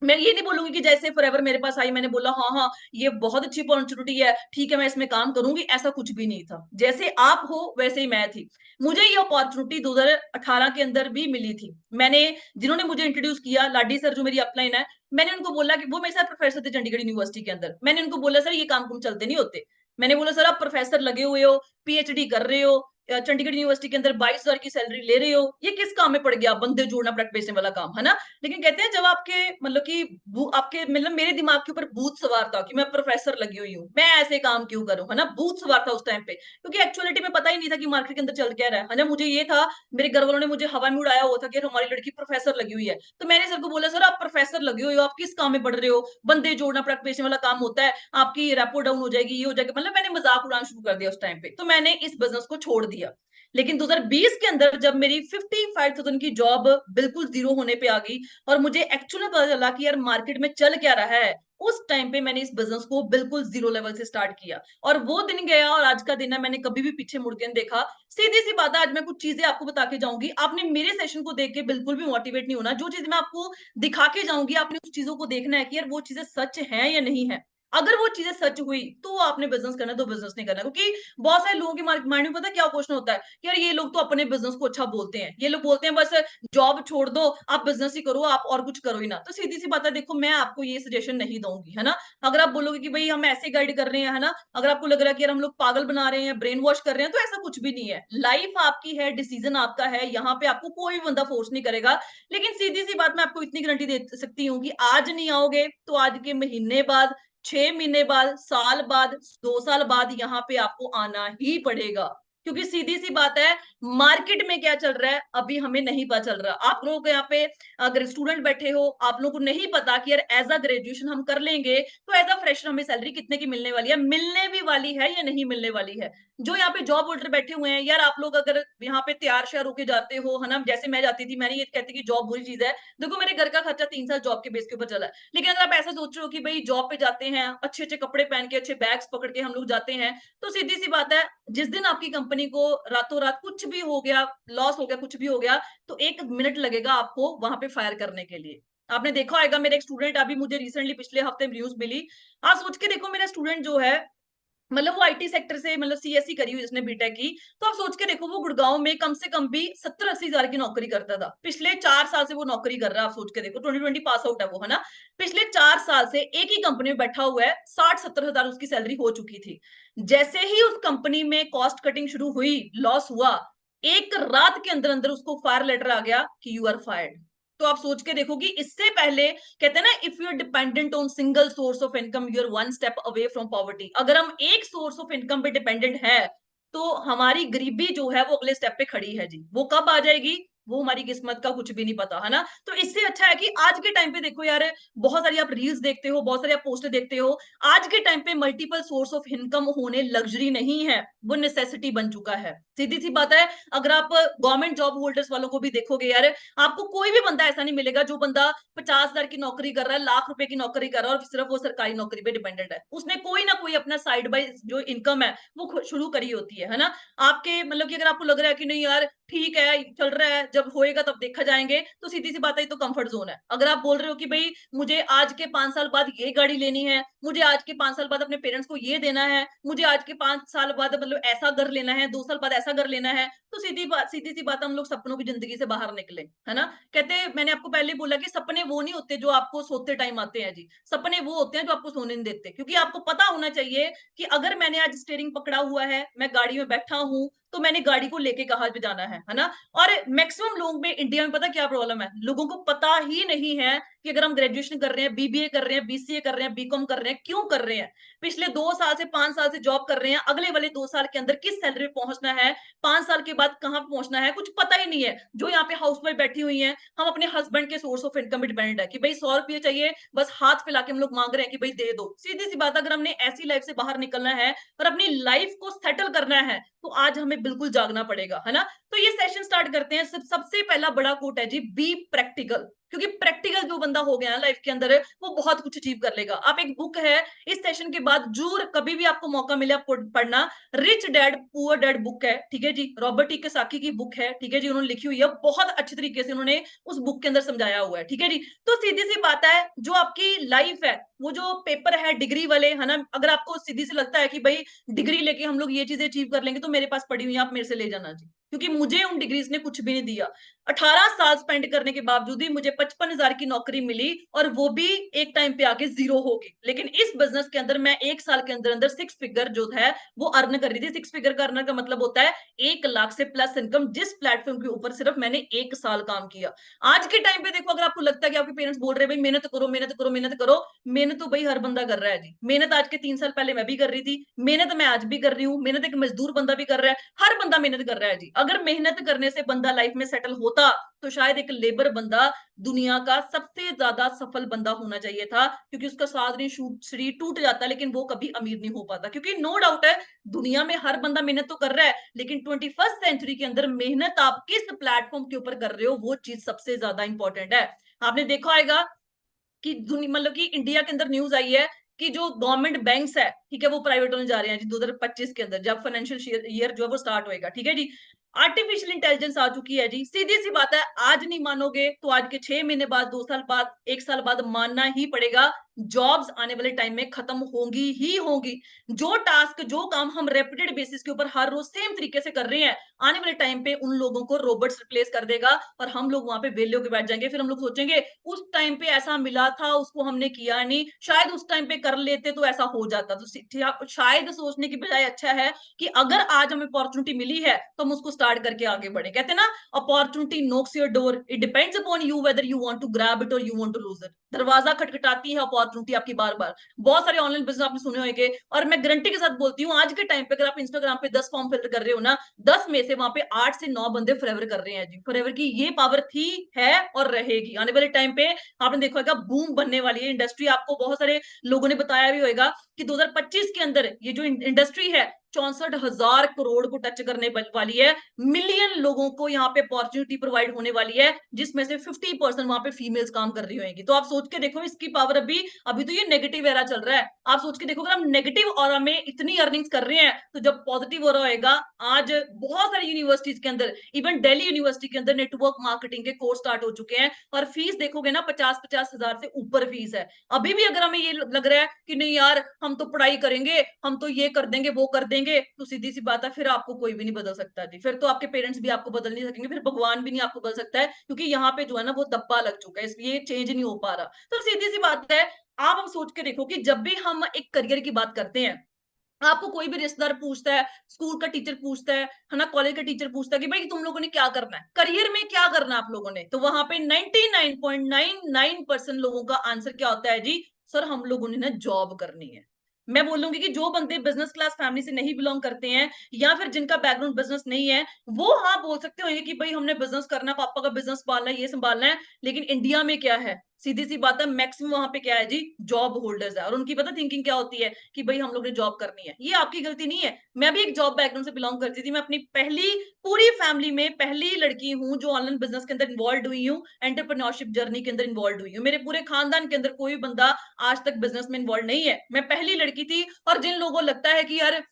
मैं ये नहीं बोलूंगी कि जैसे फॉरएवर मेरे पास आई, मैंने बोला हाँ हाँ ये बहुत अच्छी अपॉर्चुनिटी है, ठीक है मैं इसमें काम करूंगी, ऐसा कुछ भी नहीं था। जैसे आप हो वैसे ही मैं थी। मुझे ये अपॉर्चुनिटी 2018 के अंदर भी मिली थी। मैंने, जिन्होंने मुझे इंट्रोड्यूस किया, लाडी सर जो मेरी अपलाइन है, मैंने उनको बोला कि वो मेरे साथ प्रोफेसर थे चंडीगढ़ यूनिवर्सिटी के अंदर। मैंने उनको बोला सर ये काम कुम चलते नहीं होते। मैंने बोला सर आप प्रोफेसर लगे हुए हो, पीएचडी कर रहे हो, चंडीगढ़ यूनिवर्सिटी के अंदर 22,000 की सैलरी ले रहे हो, ये किस काम में पड़ गया? बंदे जोड़ना प्रैक्टिस वाला काम, है ना। लेकिन कहते हैं जब आपके मतलब कि आपके मतलब मेरे दिमाग के ऊपर भूत सवार था कि मैं प्रोफेसर लगी हुई हूँ, मैं ऐसे काम क्यों करूं, है ना। भूत सवार था उस टाइम पे, क्योंकि एक्चुअलिटी में पता ही नहीं था कि मार्केट के अंदर चल क्या रहा है ना। मुझे ये था, मेरे घर वालों ने मुझे हवा में उड़ाया हुआ था कि हमारी लड़की प्रोफेसर लगी हुई है। तो मैंने सर को बोला सर आप प्रोफेसर लगे हुए हो, आप किस काम में पढ़ रहे हो? बंदे जोड़ना प्रैक्टिस वाला काम होता है, आपकी रेपो डाउन हो जाएगी, ये हो जाएगा। मतलब मैंने मजाक उड़ाना शुरू कर दिया उस टाइम पे। तो मैंने इस बिजनेस को छोड़ दिया। लेकिन 2020 के अंदर जब मेरी 55,000 की जॉब बिल्कुल जीरो होने पे आ गई, और मुझे एक्चुअल में पता चला कि यार मार्केट में चल क्या रहा है, उस टाइम पे मैंने इस बिजनेस को बिल्कुल जीरो लेवल से स्टार्ट किया। और वो दिन गया और आज का दिन है, मैंने कभी भी पीछे मुड़ के नहीं देखा। सीधी सी बात है, आज मैं कुछ चीजें आपको बता के जाऊंगी, आपने मेरे सेशन को देख के बिल्कुल भी मोटिवेट नहीं होना। जो चीज मैं आपको दिखा के जाऊंगी, आपने उस चीजों को देखना है कि यार वो चीजें सच है या नहीं है। अगर वो चीजें सच हुई तो आपने बिजनेस करना, तो बिजनेस नहीं करना। क्योंकि बहुत सारे लोगों के माइंड में पता क्या क्वेश्चन होता है कि यार ये लोग तो अपने बिजनेस को अच्छा बोलते हैं, ये लोग बोलते हैं बस जॉब छोड़ दो, आप बिजनेस ही करो, आप और कुछ करो ही ना। तो सीधी सी बात है, देखो मैं आपको ये सजेशन नहीं दूंगी, है ना। अगर आप बोलोगे कि भाई हम ऐसे गाइड कर रहे हैं, है ना, अगर आपको लग रहा है कि यार हम लोग पागल बना रहे हैं, ब्रेन वॉश कर रहे हैं, तो ऐसा कुछ भी नहीं है। लाइफ आपकी है, डिसीजन आपका है, यहाँ पे आपको कोई बंदा फोर्स नहीं करेगा। लेकिन सीधी सी बात मैं आपको इतनी गारंटी दे सकती हूँ कि आज नहीं आओगे तो आज के महीने बाद, 6 महीने बाद, साल बाद, 2 साल बाद यहाँ पे आपको आना ही पड़ेगा। क्योंकि सीधी सी बात है, मार्केट में क्या चल रहा है अभी हमें नहीं पता चल रहा। आप लोग यहाँ पे अगर स्टूडेंट बैठे हो, आप लोगों को नहीं पता कि यार एज अ ग्रेजुएशन हम कर लेंगे तो एज अ फ्रेशर हमें सैलरी कितने की मिलने वाली है, मिलने भी वाली है या नहीं मिलने वाली है। जो यहाँ पे जॉब होल्डर बैठे हुए हैं, यार आप लोग अगर यहाँ पे तैयार श्यार होके जाते हो, है ना, जैसे मैं जाती थी, मैंने ये कहती कि जॉब बुरी चीज है। देखो मेरे घर का खर्चा 3 साल जॉब के बेस के ऊपर चला है। लेकिन अगर आप ऐसा सोच रहे हो कि भाई जॉब पे जाते हैं, अच्छे अच्छे कपड़े पहन के, अच्छे बैग्स पकड़ के हम लोग जाते हैं, तो सीधी सी बात है, जिस दिन आपकी कंपनी को रातों रात कुछ भी हो गया, लॉस हो गया, कुछ भी हो गया, तो 1 मिनट लगेगा आपको वहां पे फायर करने के लिए। आपने देखा होगा, मेरे एक स्टूडेंट अभी मुझे रिसेंटली पिछले हफ्ते न्यूज मिली। आप सोच के देखो, मेरा स्टूडेंट जो है, मतलब वो आईटी सेक्टर से, मतलब सीएससी करी हुई जिसने बीटेक की, तो आप सोच के देखो वो गुड़गांव में कम से कम भी 70-80 हजार की नौकरी करता था। पिछले 4 साल से वो नौकरी कर रहा है। आप सोच के देखो, 2020 पास आउट है वो, है ना। पिछले 4 साल से एक ही कंपनी में बैठा हुआ है, 60-70 हजार उसकी सैलरी हो चुकी थी। जैसे ही उस कंपनी में कॉस्ट कटिंग शुरू हुई, लॉस हुआ, एक रात के अंदर अंदर उसको फायर लेटर आ गया कि यू आर फायर्ड। तो आप सोच के देखो कि इससे पहले, कहते हैं ना, if you are dependent on single source of income you are one step away from poverty. अगर हम एक सोर्स ऑफ इनकम पे डिपेंडेंट है, तो हमारी गरीबी जो है वो अगले स्टेप पे खड़ी है जी। वो कब आ जाएगी, वो हमारी किस्मत का कुछ भी नहीं पता, है ना। तो इससे अच्छा है कि आज के टाइम पे देखो यार, बहुत सारी आप रील्स देखते हो, बहुत सारी आप पोस्टर देखते हो। आज के टाइम पे मल्टीपल सोर्स ऑफ इनकम होने लग्जरी नहीं है, वो नेसेसिटी बन चुका है। सीधी सी बात है, अगर आप गवर्नमेंट जॉब होल्डर्स वालों को भी देखोगे यार, आपको कोई भी बंदा ऐसा नहीं मिलेगा जो बंदा 50,000 की नौकरी कर रहा है, लाख रुपए की नौकरी कर रहा है और सिर्फ वो सरकारी नौकरी पे डिपेंडेंट है। उसने कोई ना कोई अपना साइड बाय जो इनकम है वो शुरू करी होती है ना। आपके मतलब कि अगर आपको लग रहा है कि नहीं यार ठीक है चल रहा है, जब होएगा तब देखा जाएंगे, तो सीधी सी बात है, तो कंफर्ट जोन है। अगर आप बोल रहे हो कि भाई मुझे आज के 5 साल बाद ये गाड़ी लेनी है, मुझे आज के 5 साल बाद अपने पेरेंट्स को ये देना है, मुझे आज के 5 साल बाद मतलब ऐसा घर लेना है, 2 साल बाद ऐसा घर लेना है, तो सीधी सी बात, हम लोग सपनों की जिंदगी से बाहर निकले, है ना। कहते हैं, मैंने आपको पहले बोला कि सपने वो नहीं होते जो आपको सोते टाइम आते हैं जी, सपने वो होते हैं जो आपको सोने नहीं देते। क्योंकि आपको पता होना चाहिए कि अगर मैंने आज स्टीयरिंग पकड़ा हुआ है, मैं गाड़ी में बैठा हूं, तो मैंने गाड़ी को लेके कहाँ भी जाना है ना। और मैक्सिमम लोग में इंडिया में पता क्या प्रॉब्लम है, लोगों को पता ही नहीं है कि अगर हम ग्रेजुएशन कर रहे हैं, बीबीए कर रहे हैं, बीसीए कर रहे हैं, बीकॉम कर रहे हैं, क्यों कर रहे हैं, पिछले 2 साल से 5 साल से जॉब कर रहे हैं, अगले वाले 2 साल के अंदर किस सैलरी पे पहुंचना है, 5 साल के बाद कहाँ पे पहुंचना है कुछ पता ही नहीं है। जो यहाँ पे हाउसवाइफ बैठी हुई है, हम अपने हस्बैंड के सोर्स ऑफ इनकम डिपेंडेंट है कि भाई 100 रुपये चाहिए, बस हाथ फैला के हम लोग मांग रहे हैं कि भाई दे दो। सीधी सी बात, अगर हमने ऐसी लाइफ से बाहर निकलना है और अपनी लाइफ को सेटल करना है तो आज हमें बिल्कुल जागना पड़ेगा, है ना। तो ये सेशन स्टार्ट करते हैं। सबसे पहला बड़ा कोट है जी, बी प्रैक्टिकल। क्योंकि प्रैक्टिकल जो बंदा हो गया लाइफ के अंदर, वो बहुत कुछ अचीव कर लेगा। आप एक बुक है, इस सेशन के बाद जरूर कभी भी आपको मौका मिले आप पढ़ना, rich dad poor dad book है, ठीक है जी, रॉबर्ट टी कियोसाकी की बुक है, ठीक है जी, उन्होंने लिखी हुई है, बहुत अच्छी तरीके से उन्होंने उस बुक के अंदर समझाया हुआ है, ठीक है जी। तो सीधी सी बात है, जो आपकी लाइफ है, वो जो पेपर है डिग्री वाले, है ना, अगर आपको सीधी से लगता है कि भाई डिग्री लेके हम लोग ये चीजें अचीव कर लेंगे, तो मेरे पास पड़ी हुई है, आप मेरे से ले जाना जी, क्योंकि मुझे उन डिग्रीज ने कुछ भी नहीं दिया। 18 साल स्पेंड करने के बावजूद ही मुझे 55,000 की नौकरी मिली, और वो भी एक टाइम पे आके जीरो होगी। लेकिन इस बिजनेस के अंदर मैं 1 साल के अंदर अंदर 6 फिगर जो है वो अर्न कर रही थी। 6 फिगर का अर्न का मतलब होता है 1 लाख से प्लस इनकम, जिस प्लेटफॉर्म के ऊपर सिर्फ मैंने 1 साल काम किया। आज के टाइम पे देखो, अगर आपको लगता है कि आपके पेरेंट्स बोल रहे हैं भाई मेहनत करो मेहनत करो मेहनत करो, मेहनत तो भाई हर बंदा कर रहा है जी। मेहनत आज के 3 साल पहले मैं भी कर रही थी, मेहनत मैं आज भी कर रही हूँ, मेहनत एक मजदूर बंदा भी कर रहा है, हर बंदा मेहनत कर रहा है जी। अगर मेहनत करने से बंदा लाइफ में सेटल होता तो शायद एक लेबर बंदा दुनिया का सबसे ज्यादा सफल बंदा होना चाहिए था, क्योंकि उसका सारा शरीर टूट जाता, लेकिन वो कभी अमीर नहीं हो पाता। क्योंकि नो डाउट है, दुनिया में हर बंदा मेहनत तो कर रहा है, लेकिन 21st सेंचुरी के अंदर मेहनत आप किस प्लेटफॉर्म के ऊपर कर रहे हो, वो चीज सबसे ज्यादा इंपॉर्टेंट है। आपने देखा होगा कि मतलब कि इंडिया के अंदर न्यूज आई है कि जो गवर्नमेंट बैंक्स है, ठीक है, वो प्राइवेट होने जा रहे हैं जी 2025 के अंदर, जब फाइनेंशियल ईयर जो है वो स्टार्ट होएगा, ठीक है जी। आर्टिफिशियल इंटेलिजेंस आ चुकी है जी। सीधी सी बात है, आज नहीं मानोगे तो आज के 6 महीने बाद, 2 साल बाद, 1 साल बाद मानना ही पड़ेगा, जॉब्स आने वाले टाइम में खत्म होंगी ही होंगी। जो टास्क, जो काम हम रेपिटेड बेसिस के ऊपर हर रोज सेम तरीके से कर रहे हैं, आने वाले टाइम पे उन लोगों को रोबोट्स रिप्लेस कर देगा, और हम लोग वहां पे वेले होके बैठ जाएंगे। फिर हम लोग सोचेंगे उस टाइम पे ऐसा मिला था, उसको हमने किया नहीं, शायद उस टाइम पे कर लेते तो ऐसा हो जाता। तो शायद सोचने की बजाय अच्छा है कि अगर आज हमें अपॉर्चुनिटी मिली है तो हम उसको स्टार्ट करके आगे बढ़े। कहते हैं ना, opportunity knocks your door, it depends upon you whether you want to grab it और you want to lose it. दरवाजा खटखटाती है अपॉर्चुनिटी आपकी बार बार। बहुत सारे ऑनलाइन बिजनेस आपने सुने होंगे, और मैं गारंटी के साथ बोलती हूँ, आज के टाइम पे अगर आप इंस्टाग्राम पे 10 फॉर्म फिल कर रहे हो ना, 10 में से वहां पे 8 से 9 बंदे फॉरएवर कर रहे हैं जी। फॉरएवर की ये पावर थी, है और रहेगी। आने वाले टाइम पे आपने देखा होगा बूम बनने वाली है इंडस्ट्री। आपको बहुत सारे लोगों ने बताया भी होगा कि 2025 के अंदर ये जो इंडस्ट्री है 64,000 करोड़ को टच करने वाली है। मिलियन लोगों को यहाँ पे अपॉर्चुनिटी प्रोवाइड होने वाली है, जिसमें से 50% वहां पे फीमेल्स काम कर रही होंगी। तो आप सोच के देखो इसकी पावर। अभी अभी तो ये नेगेटिव एरा चल रहा है, आप सोच के देखो अगर हम नेगेटिव ऑरा में इतनी अर्निंग्स कर रहे हैं, तो जब पॉजिटिव ऑरा होएगा। आज बहुत सारी यूनिवर्सिटीज के अंदर, इवन दिल्ली यूनिवर्सिटी के अंदर नेटवर्क मार्केटिंग के कोर्स स्टार्ट हो चुके हैं, और फीस देखोगे ना 50-50 हजार से ऊपर फीस है। अभी भी अगर हमें ये लग रहा है कि नहीं यार हम तो पढ़ाई करेंगे, हम तो ये कर देंगे वो कर देंगे, तो सीधी सी बात है, फिर आपको कोई भी नहीं बदल सकता जी। फिर तो आपके पेरेंट्स भी आपको बदल नहीं सकेंगे, फिर भगवान भी नहीं आपको बदल सकता है, क्योंकि यहाँ पे जो है ना वो दब्बा लग चुका है, इसलिए चेंज नहीं हो पा रहा। तो सीधी सी बात है, आप हम सोच के देखो कि जब भी हम एक करियर की बात करते हैं, आपको कोई भी रिश्तेदार पूछता है, स्कूल का टीचर पूछता है ना, कॉलेज का टीचर पूछता है कि भाई तुम लोगों ने क्या करना है, करियर में क्या करना है आप लोगों ने, तो वहां पे 99.99% लोगों का आंसर क्या होता है जी, सर हम लोगों ने ना जॉब करनी है। मैं बोलूंगी कि जो बंदे बिजनेस क्लास फैमिली से नहीं बिलोंग करते हैं, या फिर जिनका बैकग्राउंड बिजनेस नहीं है, वो हाँ बोल सकते होंगे कि भाई हमने बिजनेस करना, पापा का बिजनेस संभालना है, ये संभालना है। लेकिन इंडिया में क्या है, सीधी सी बात है, मैक्सिमम वहां पे क्या है जी, जॉब होल्डर्स है, और उनकी पता थिंकिंग क्या होती है कि भाई हम लोग ने जॉब करनी है। ये आपकी गलती नहीं है, मैं भी एक जॉब बैकग्राउंड से बिलोंग करती थी। मैं अपनी पहली पूरी फैमिली में पहली लड़की हूँ जो ऑनलाइन बिजनेस के अंदर इन्वॉल्व हुई हूँ, एंटरप्रेन्योरशिप जर्नी के अंदर इन्वॉल्व हुई हूँ। मेरे पूरे खानदान के अंदर कोई बंदा आज तक बिजनेस में इन्वॉल्व नहीं है, मैं पहली लड़की थी। और जिन लोगों को लगता है कि यार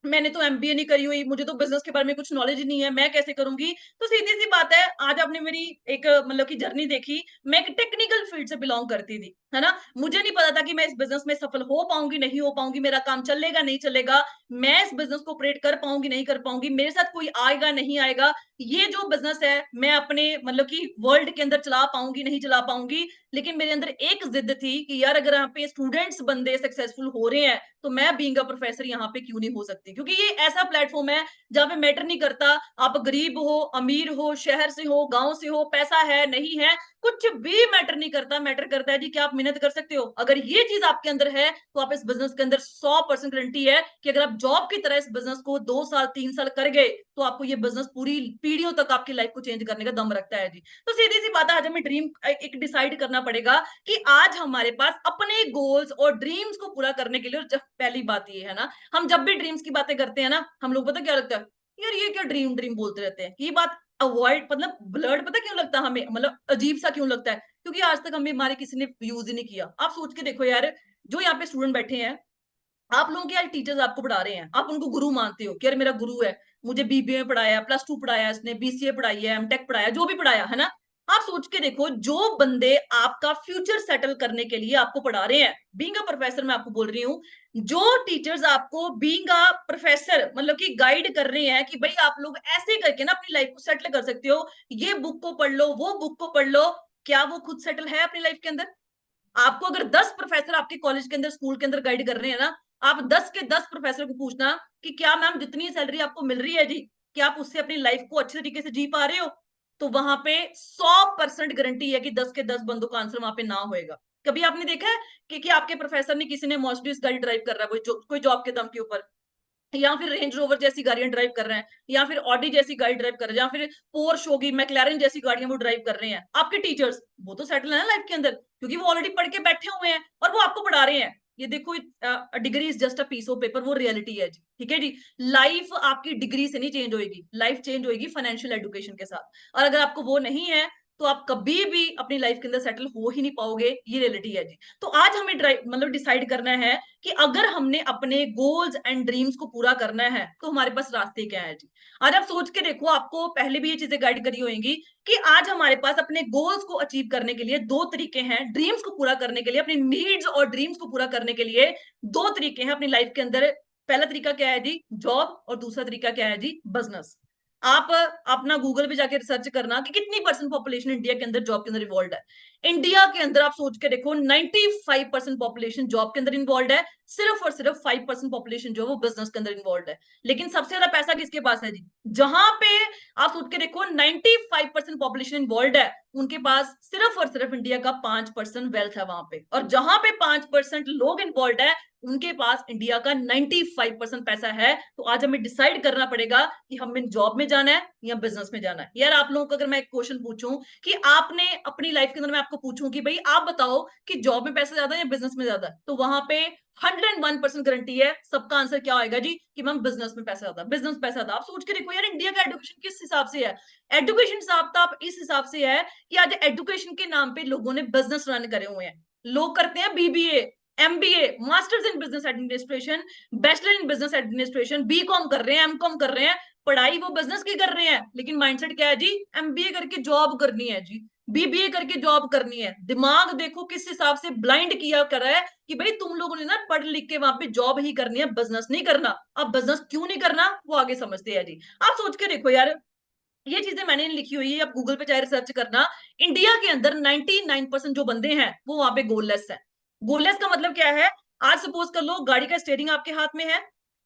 मैंने तो एमबीए नहीं करी हुई, मुझे तो बिजनेस के बारे में कुछ नॉलेज ही नहीं है, मैं कैसे करूंगी, तो सीधी सी बात है, आज आपने मेरी एक मतलब की जर्नी देखी। मैं एक टेक्निकल फील्ड से बिलोंग करती थी, है ना, मुझे नहीं पता था कि मैं इस बिजनेस में सफल हो पाऊंगी नहीं हो पाऊंगी, मेरा काम चलेगा नहीं चलेगा, मैं इस बिजनेस को ऑपरेट कर पाऊंगी नहीं कर पाऊंगी, मेरे साथ कोई आएगा नहीं आएगा, ये जो बिजनेस है मैं अपने मतलब कि वर्ल्ड के अंदर चला पाऊंगी नहीं चला पाऊंगी। लेकिन मेरे अंदर एक जिद थी कि यार अगर यहाँ पे स्टूडेंट्स बंदे सक्सेसफुल हो रहे हैं, तो मैं बीइंग अ प्रोफेसर यहाँ पे क्यों नहीं हो सकती, क्योंकि ये ऐसा प्लेटफॉर्म है जहाँ पे मैटर नहीं करता आप गरीब हो, अमीर हो, शहर से हो, गांव से हो, पैसा है नहीं है, कुछ भी मैटर नहीं करता, मैटर करता है जी कि आप मेहनत कर सकते हो। अगर ये चीज आपके अंदर है तो आप इस बिजनेस के अंदर 100% गारंटी है कि अगर आप जॉब की तरह इस बिजनेस को 2 साल 3 साल कर गए तो आपको ये बिजनेस पूरी पीढ़ियों तक आपकी लाइफ को चेंज करने का दम रखता है जी। तो सीधी सी बात है, आज हमें ड्रीम एक डिसाइड करना पड़ेगा कि आज हमारे पास अपने गोल्स और ड्रीम्स को पूरा करने के लिए, और जब पहली बात ये है ना, हम जब भी ड्रीम्स की बातें करते हैं ना, हम लोग पता क्या लगता है, यार ये क्या ड्रीम ड्रीम बोलते रहते हैं, ये बात अवॉइड, मतलब ब्लड, पता क्यों लगता है हमें, मतलब अजीब सा क्यों लगता है, क्योंकि आज तक हमें हमारे किसी ने यूज ही नहीं किया। आप सोच के देखो यार, जो यहाँ पे स्टूडेंट बैठे हैं, आप लोगों के यार टीचर्स आपको पढ़ा रहे हैं, आप उनको गुरु मानते हो कि यार मेरा गुरु है, मुझे बीबीए में पढ़ाया, +2 पढ़ाया, इसने बीसीए पढ़ाई है, एमटेक पढ़ाया, जो भी पढ़ाया है ना। आप सोच के देखो, जो बंदे आपका फ्यूचर सेटल करने के लिए आपको पढ़ा रहे हैं, बीइंग अ प्रोफेसर मैं आपको बोल रही हूँ, जो टीचर्स आपको बीइंग अ प्रोफेसर मतलब कि गाइड कर रहे हैं कि भाई आप लोग ऐसे करके ना अपनी लाइफ को सेटल कर सकते हो, ये बुक को पढ़ लो, वो बुक को पढ़ लो, क्या वो खुद सेटल है अपनी लाइफ के अंदर? आपको अगर 10 प्रोफेसर आपके कॉलेज के अंदर, स्कूल के अंदर गाइड कर रहे हैं ना, आप 10 के 10 प्रोफेसर को पूछना कि क्या मैम जितनी सैलरी आपको मिल रही है जी, क्या आप उससे अपनी लाइफ को अच्छे तरीके से जी पा रहे हो? तो वहां पे 100% गारंटी है कि 10 के 10 बंदों का आंसर वहां पे ना होएगा। कभी आपने देखा है कि आपके प्रोफेसर ने, किसी ने मर्सिडीज गाड़ी ड्राइव कर रहा है, कोई जॉब के दम के ऊपर, या फिर रेंज रोवर जैसी गाड़ियां ड्राइव कर रहे हैं, या फिर ऑडी जैसी गाड़ी ड्राइव कर रहे हैं, या फिर पोर्श होगी, मैक्लारेन जैसी गाड़ियां वो ड्राइव कर रहे हैं, आपके टीचर्स वो तो सेटल है ना लाइफ के अंदर, क्योंकि वो ऑलरेडी पढ़ के बैठे हुए हैं और वो आपको पढ़ा रहे हैं। ये देखो, degree is just a piece of paper, वो रियलिटी है जी, ठीक है जी। लाइफ आपकी डिग्री से नहीं चेंज होगी, लाइफ चेंज होगी फाइनेंशियल एजुकेशन के साथ, और अगर आपको वो नहीं है तो आप कभी भी अपनी लाइफ के अंदर सेटल हो ही नहीं पाओगे, ये रियलिटी है जी। तो आज हमें मतलब डिसाइड करना है कि अगर हमने अपने गोल्स एंड ड्रीम्स को पूरा करना है तो हमारे पास रास्ते क्या है जी। आज आप सोच के देखो, आपको पहले भी ये चीजें गाइड करी होंगी कि आज हमारे पास अपने गोल्स को अचीव करने के लिए दो तरीके हैं, ड्रीम्स को पूरा करने के लिए, अपनी नीड्स और ड्रीम्स को पूरा करने के लिए दो तरीके हैं अपनी लाइफ के अंदर। पहला तरीका क्या है जी, जॉब, और दूसरा तरीका क्या है जी, बिजनेस। आप अपना गूगल पे जाके रिसर्च करना कि कितनी परसेंट पॉपुलेशन इंडिया के अंदर जॉब के अंदर इन्वॉल्व है। इंडिया के अंदर आप सोच के देखो, 95% पॉपुलेशन जॉब के अंदर इन्वॉल्व है, सिर्फ और सिर्फ 5% पॉपुलेशन जो है वो बिजनेस के अंदर इन्वॉल्व है। लेकिन सबसे ज्यादा पैसा किसके पास है जी? जहां पे आप सोच के देखो 95% पॉपुलेशन इन्वॉल्व है, उनके पास सिर्फ और सिर्फ इंडिया का 5% वेल्थ है वहां पे, और जहां पे 5% लोग इन्वॉल्व है, उनके पास इंडिया का 95% पैसा है। तो आज हमें डिसाइड करना पड़ेगा कि हमें जॉब में जाना है या बिजनेस में जाना है। यार आप लोगों को अगर मैं एक क्वेश्चन पूछूं कि आपने अपनी लाइफ के अंदर, मैं आपको पूछूं कि भाई आप बताओ कि जॉब में पैसा ज्यादा है या बिजनेस में ज्यादा है, तो वहां पे 101% गारंटी है सबका आंसर क्या आएगा जी, कि मैम बिजनेस में पैसा ज्यादा, बिजनेस में पैसा ज्यादा। आप सोच के देखो यार, इंडिया का एजुकेशन किस हिसाब से है, एजुकेशन हिसाब तो आप इस हिसाब से है कि आज एजुकेशन के नाम पे लोगों ने बिजनेस रन करे हुए हैं। लोग करते हैं BBA, MBA, masters in business administration, bachelor in business administration, BCom कर रहे हैं, एमकॉम कर रहे हैं, पढ़ाई वो बिजनेस की कर रहे हैं, लेकिन माइंडसेट क्या है जी, एमबीए करके जॉब करनी है जी, बीबीए करके जॉब करनी है। दिमाग देखो किस हिसाब से ब्लाइंड किया कर रहा है कि भाई तुम लोगों ने ना पढ़ लिख के वहां पे जॉब ही करनी है, बिजनेस नहीं करना। अब बिजनेस क्यों नहीं करना वो आगे समझते हैं जी। आप सोच के देखो यार, ये चीजें मैंने लिखी हुई है, आप गूगल पे चाहे रिसर्च करना। इंडिया के अंदर 99% जो बंदे हैं वो वहां पे गोललेस है। गोललेस का मतलब क्या है? आज सपोज कर लो, गाड़ी का स्टीयरिंग आपके हाथ में है,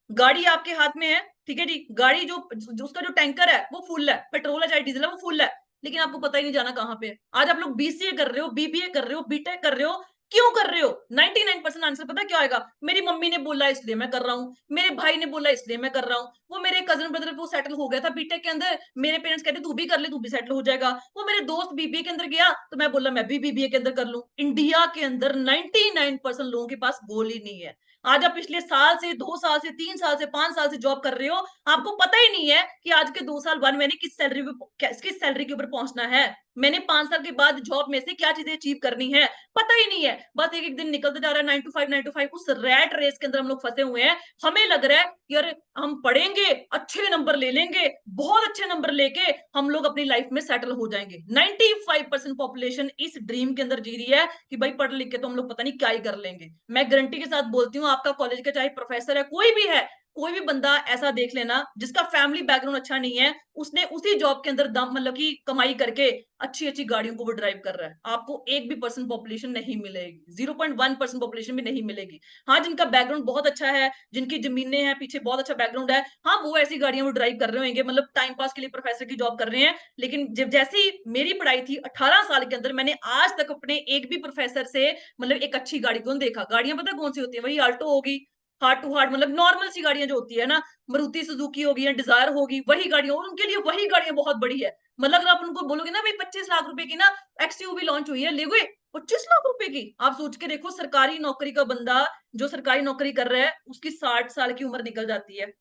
गाड़ी आपके हाथ में है, ठीक है जी, गाड़ी जो उसका जो टैंकर है वो फुल है, पेट्रोल है चाहे डीजल है वो फुल है, लेकिन आपको पता ही नहीं जाना कहाँ पे है। आज आप लोग बीसीए कर रहे हो, बीबीए कर रहे हो, बीटेक कर रहे हो, क्यों कर रहे हो? 99% आंसर पता क्या आएगा, मेरी मम्मी ने बोला इसलिए मैं कर रहा हूँ, मेरे भाई ने बोला इसलिए मैं कर रहा हूँ, वो मेरे कजन ब्रदर वो सेटल हो गया था बीटेक के अंदर, मेरे पेरेंट्स कहते तू भी कर ले, तू भी सेटल हो जाएगा, वो मेरे दोस्त बीबीए के अंदर गया तो मैं बोला मैं भी बीबीए के अंदर कर लूं। इंडिया के अंदर 99% लोगों के पास गोल ही नहीं है। आज आप पिछले साल से, 2 साल से, 3 साल से, 5 साल से जॉब कर रहे हो, आपको पता ही नहीं है कि आज के 2 साल बाद मैंने किस सैलरी के ऊपर पहुंचना है, मैंने 5 साल के बाद जॉब में से क्या चीजें अचीव करनी है, पता ही नहीं है। बस एक एक दिन निकलते जा रहा है, 9 to 5, 9 to 5, उस रैट रेस के अंदर हम लोग फंसे हुए हैं। हमें लग रहा है यार हम पढ़ेंगे, अच्छे नंबर ले लेंगे, बहुत अच्छे नंबर लेके हम लोग अपनी लाइफ में सेटल हो जाएंगे। 95% पॉपुलेशन इस ड्रीम के अंदर जी रही है कि भाई पढ़ लिख के तो हम लोग पता नहीं क्या ही कर लेंगे। मैं गारंटी के साथ बोलती हूँ, आपका कॉलेज का चाहे प्रोफेसर है, कोई भी है, कोई भी बंदा ऐसा देख लेना जिसका फैमिली बैकग्राउंड अच्छा नहीं है, उसने उसी जॉब के अंदर दम मतलब कि कमाई करके अच्छी अच्छी गाड़ियों को वो ड्राइव कर रहा है, आपको एक भी परसेंट पॉपुलेशन नहीं मिलेगी, 0.1% पॉपुलेशन भी नहीं मिलेगी। हाँ, जिनका बैकग्राउंड बहुत अच्छा है, जिनकी जमीनें हैं पीछे, बहुत अच्छा बैकग्राउंड है, हाँ वो ऐसी गाड़ियां वो ड्राइव कर रहे होंगे, मतलब टाइम पास के लिए प्रोफेसर की जॉब कर रहे हैं। लेकिन जब जैसी मेरी पढ़ाई थी 18 साल के अंदर, मैंने आज तक अपने एक भी प्रोफेसर से मतलब एक अच्छी गाड़ी कौन देखा। गाड़ियां पता कौन सी होती है, वही आल्टो होगी, हार्ट टू हार्ट मतलब नॉर्मल सी गाड़ियां जो होती है ना, मारुति सुजुकी होगी या डिजायर होगी, वही गाड़ियां, और उनके लिए वही गाड़ियां बहुत बड़ी है। मतलब अगर आप उनको बोलोगे ना भाई 25 लाख रुपए की ना एक्सयूवी लॉन्च हुई है, ले गए 25 लाख रुपए की। आप सोच के देखो, सरकारी नौकरी का बंदा जो सरकारी नौकरी कर रहा है उसकी 60 साल की उम्र निकल जाती है,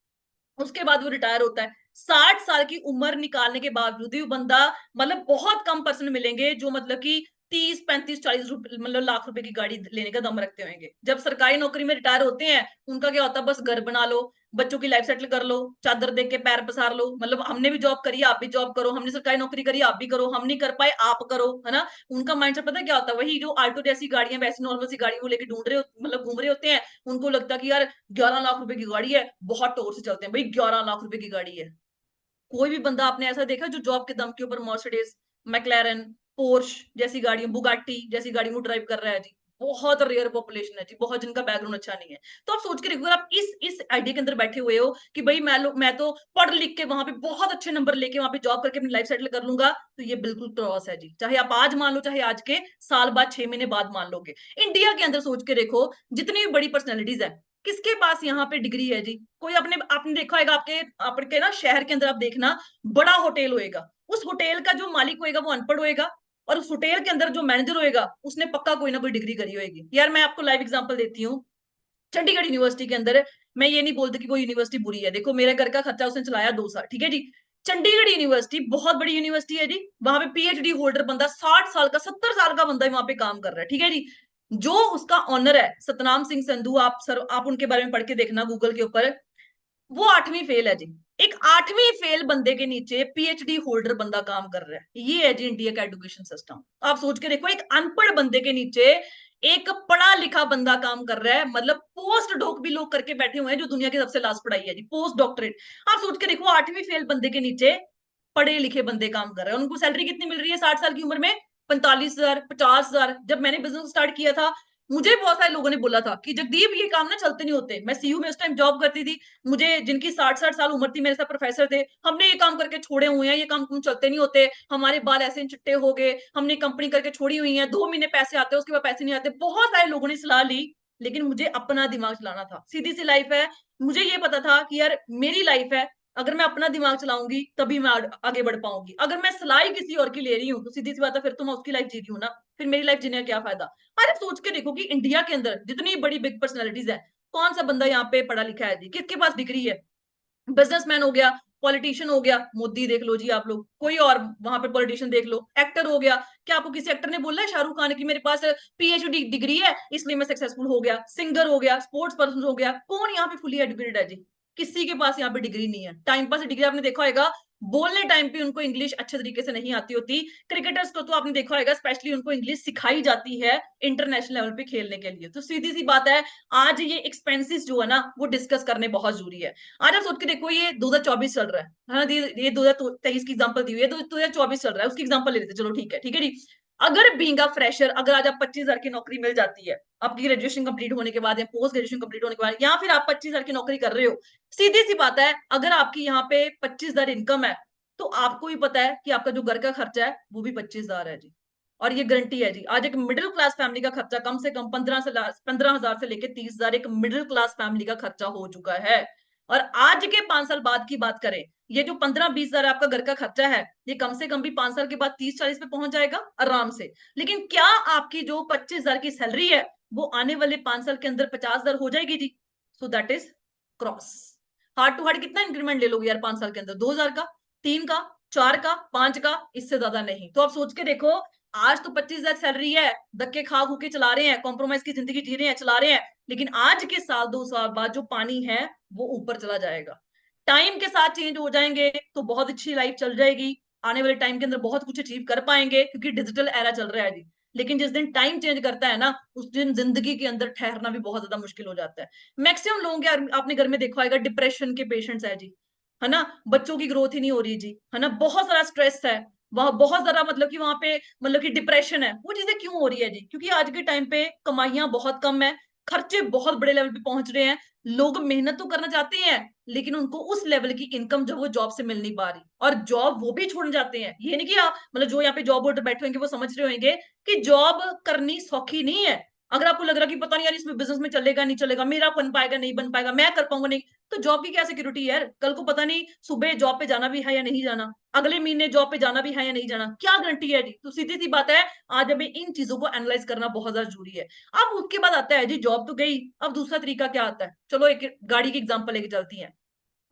उसके बाद वो रिटायर होता है। 60 साल की उम्र निकालने के बावजूद भी वो बंदा, मतलब बहुत कम पर्सन मिलेंगे जो मतलब कि 30 35 40 मतलब लाख रुपए की गाड़ी लेने का दम रखते होंगे। जब सरकारी नौकरी में रिटायर होते हैं, उनका क्या होता है, बस घर बना लो, बच्चों की लाइफ सेटल कर लो, चादर देख के पैर पसार लो, मतलब हमने भी जॉब करी आप भी जॉब करो, हमने सरकारी नौकरी करी आप भी करो, हम नहीं कर पाए आप करो, है ना। उनका माइंडसेट पता है क्या होता है, वही जो आल्टो जैसी गाड़ियां, वैसी नॉर्मल सी गाड़ी वो लेके ढूंढ रहे मतलब घूम रहे होते हैं। उनको लगता है कि यार 11 लाख रुपए की गाड़ी है, बहुत टोर से चलते हैं भाई, 11 लाख रुपए की गाड़ी है। कोई भी बंदा आपने ऐसा देखा जो जॉब के दम के ऊपर मर्सिडीज, मैक्लेरन, पोर्श जैसी गाड़ियां, बुगाटी जैसी गाड़ी वो ड्राइव कर रहा है जी। बहुत रेयर पॉपुलेशन है जी, बहुत जिनका बैकग्राउंड अच्छा नहीं है। तो आप सोच के देखो, अगर आप इस आइडिया के अंदर बैठे हुए हो कि भाई मैं तो पढ़ लिख के वहां पे बहुत अच्छे नंबर लेके वहां पे जॉब करके अपनी लाइफ सेटल कर लूंगा, तो ये बिल्कुल क्रॉस है जी। चाहे आप आज मान लो, चाहे आज के साल बाद 6 महीने बाद मान लोगे। इंडिया के अंदर सोच के देखो, जितनी भी बड़ी पर्सनैलिटीज है, किसके पास यहाँ पे डिग्री है जी। कोई आपने आपने देखा होगा, आपके आपके ना शहर के अंदर आप देखना, बड़ा होटल होएगा, उस होटल का जो मालिक होएगा वो अनपढ़ होएगा, और उस होटल के अंदर जो मैनेजर होएगा उसने पक्का कोई ना कोई डिग्री करी होगी। यार मैं आपको लाइव एग्जांपल देती हूँ, चंडीगढ़ यूनिवर्सिटी के अंदर, मैं ये नहीं बोलती कि वो यूनिवर्सिटी बुरी है, देखो मेरे घर का खर्चा उसने चलाया 2 साल, ठीक है जी। चंडीगढ़ यूनिवर्सिटी बहुत बड़ी यूनिवर्सिटी है जी, वहां पे पीएचडी होल्डर बंदा 60 साल का, 70 साल का बंदा वहां पे काम कर रहा है, ठीक है जी। जो उसका ऑनर है सतनाम सिंह संधू, आप सर आप उनके बारे में पढ़ के देखना गूगल के ऊपर, वो 8वीं फेल है जी। एक 8वीं फेल बंदे के नीचे पीएचडी होल्डर बंदा काम कर रहा है, ये है जी इंडिया का एजुकेशन सिस्टम। आप सोच के देखो, एक अनपढ़ बंदे के नीचे एक पढ़ा लिखा बंदा काम कर रहा है, मतलब पोस्ट डॉक भी लोग करके बैठे हुए हैं, जो दुनिया की सबसे लास्ट पढ़ाई है जी, पोस्ट डॉक्टरेट। आप सोच के देखो, 8वीं फेल बंदे के नीचे पढ़े लिखे बंदे काम कर रहे हैं, उनको सैलरी कितनी मिल रही है 60 साल की उम्र में, 45,000 50,000। जब मैंने बिजनेस स्टार्ट किया था, मुझे बहुत सारे लोगों ने बोला था कि जगदीप ये काम ना चलते नहीं होते। मैं सीयू में उस टाइम जॉब करती थी, मुझे जिनकी 60-60 साल उम्र थी, मेरे साथ प्रोफेसर थे, हमने ये काम करके छोड़े हुए हैं, ये काम चलते नहीं होते, हमारे बाल ऐसे चिट्टे हो गए, हमने कंपनी करके छोड़ी हुई है, 2 महीने पैसे आते हैं उसके बाद पैसे नहीं आते। बहुत सारे लोगों ने सलाह ली, लेकिन मुझे अपना दिमाग चलाना था, सीधी सी लाइफ है। मुझे ये पता था कि यार मेरी लाइफ है, अगर मैं अपना दिमाग चलाऊंगी तभी मैं आगे बढ़ पाऊंगी। अगर मैं सलाह ही किसी और की ले रही हूँ तो सीधी सी बात है, फिर तो मैं उसकी लाइफ जी रही हूँ ना, फिर मेरी लाइफ जीने का क्या फायदा। अरे सोच के देखो कि इंडिया के अंदर जितनी बड़ी बिग पर्सनैलिटीज है, कौन सा बंदा यहाँ पे पढ़ा लिखा है जी, किसके पास डिग्री है। बिजनेसमैन हो गया, पॉलिटिशियन हो गया, मोदी देख लो जी आप लोग, कोई और वहां पे पॉलिटिशियन देख लो, एक्टर हो गया, क्या आपको किसी एक्टर ने बोला है शाहरुख खान की मेरे पास पीएचडी डिग्री है इसलिए मैं सक्सेसफुल हो गया। सिंगर हो गया, स्पोर्ट्स पर्सन हो गया, कौन यहाँ पे फुली एजुकेटेड है जी। किसी के पास यहाँ पे डिग्री नहीं है, टाइम पास डिग्री। आपने देखा होगा, बोलने टाइम पे उनको इंग्लिश अच्छे तरीके से नहीं आती होती। क्रिकेटर्स को तो आपने देखा होगा, स्पेशली उनको इंग्लिश सिखाई जाती है इंटरनेशनल लेवल पे खेलने के लिए। तो सीधी सी बात है, आज ये एक्सपेंसेस जो है ना वो डिस्कस करने बहुत जरूरी है। आज आप सोच के देखो, ये 2024 चल रहा है, हाँ ये 2023 की एग्जांपल दी हुई है, 2024 चल रहा है, उसकी एग्जांपल ले लेते, चलो ठीक है जी। अगर बीइंग अ फ्रेशर, अगर आज आप 25,000 की नौकरी मिल जाती है आपकी ग्रेजुएशन कंप्लीट होने के बाद या पोस्ट ग्रेजुएशन कंप्लीट होने के बाद, या फिर आप 25,000 की नौकरी कर रहे हो, सीधी सी बात है, अगर आपकी यहाँ पे 25,000 इनकम है, तो आपको भी पता है कि आपका जो घर का खर्चा है वो भी 25,000 है जी। और ये गारंटी है जी, आज एक मिडिल क्लास फैमिली का खर्चा कम से कम 15,000 से लेके 30,000 एक मिडिल क्लास फैमिली का खर्चा हो चुका है। और आज के 5 साल बाद की बात करें, ये जो 15-20,000 आपका घर का खर्चा है, ये कम से कम भी 5 साल के बाद 30-40 पे पहुंच जाएगा आराम से। लेकिन क्या आपकी जो 25,000 की सैलरी है वो आने वाले 5 साल के अंदर 50,000 हो जाएगी जी। So that is cross. Hard to hard कितना इंक्रीमेंट ले लोगे यार 5 साल के अंदर, 2,000 का, 3 का, 4 का, 5 का, इससे ज्यादा नहीं। तो आप सोच के देखो, आज तो 25,000 सैलरी है, धक्के खा खू के चला रहे हैं, कॉम्प्रोमाइज की जिंदगी जी रहे हैं, चला रहे हैं, लेकिन आज के साल 2 साल बाद जो पानी है वो ऊपर चला जाएगा। टाइम के साथ चेंज हो जाएंगे तो बहुत अच्छी लाइफ चल जाएगी, आने वाले टाइम के अंदर बहुत कुछ अचीव कर पाएंगे, क्योंकि डिजिटल एरा चल रहा है जी। लेकिन जिस दिन टाइम चेंज करता है ना, उस दिन जिंदगी के अंदर ठहरना भी बहुत ज्यादा मुश्किल हो जाता है। मैक्सिमम लोगों के आपने घर में देखा होगा डिप्रेशन के पेशेंट्स है जी, है ना, बच्चों की ग्रोथ ही नहीं हो रही जी, है ना, बहुत सारा स्ट्रेस है, वहां बहुत ज्यादा मतलब कि वहां पे मतलब कि डिप्रेशन है। वो चीजें क्यों हो रही है जी? क्योंकि आज के टाइम पे कमाइयां बहुत कम है, खर्चे बहुत बड़े लेवल पे पहुंच रहे हैं, लोग मेहनत तो करना चाहते हैं लेकिन उनको उस लेवल की इनकम जो वो जॉब से मिल नहीं पा रही, और जॉब वो भी छोड़ जाते हैं। ये नहीं कि आप मतलब जो यहाँ पे जॉब होल्डर बैठे होंगे वो समझ रहे होंगे कि जॉब करनी सौखी नहीं है। अगर आपको लग रहा है कि पता नहीं यार इसमें बिजनेस में चलेगा नहीं चलेगा, मेरा बन पाएगा नहीं बन पाएगा, मैं कर पाऊंगा नहीं, तो जॉब की क्या सिक्योरिटी है यार? कल को पता नहीं सुबह जॉब पे जाना भी है या नहीं जाना, अगले महीने जॉब पे जाना भी है या नहीं जाना, क्या गारंटी है जी? तो सीधी सी बात है, आज हमें इन चीजों को एनालाइज करना बहुत ज्यादा जरूरी है। अब उसके बाद आता है जी, जॉब तो गई, अब दूसरा तरीका क्या आता है? चलो एक गाड़ी की एग्जांपल लेके चलती है।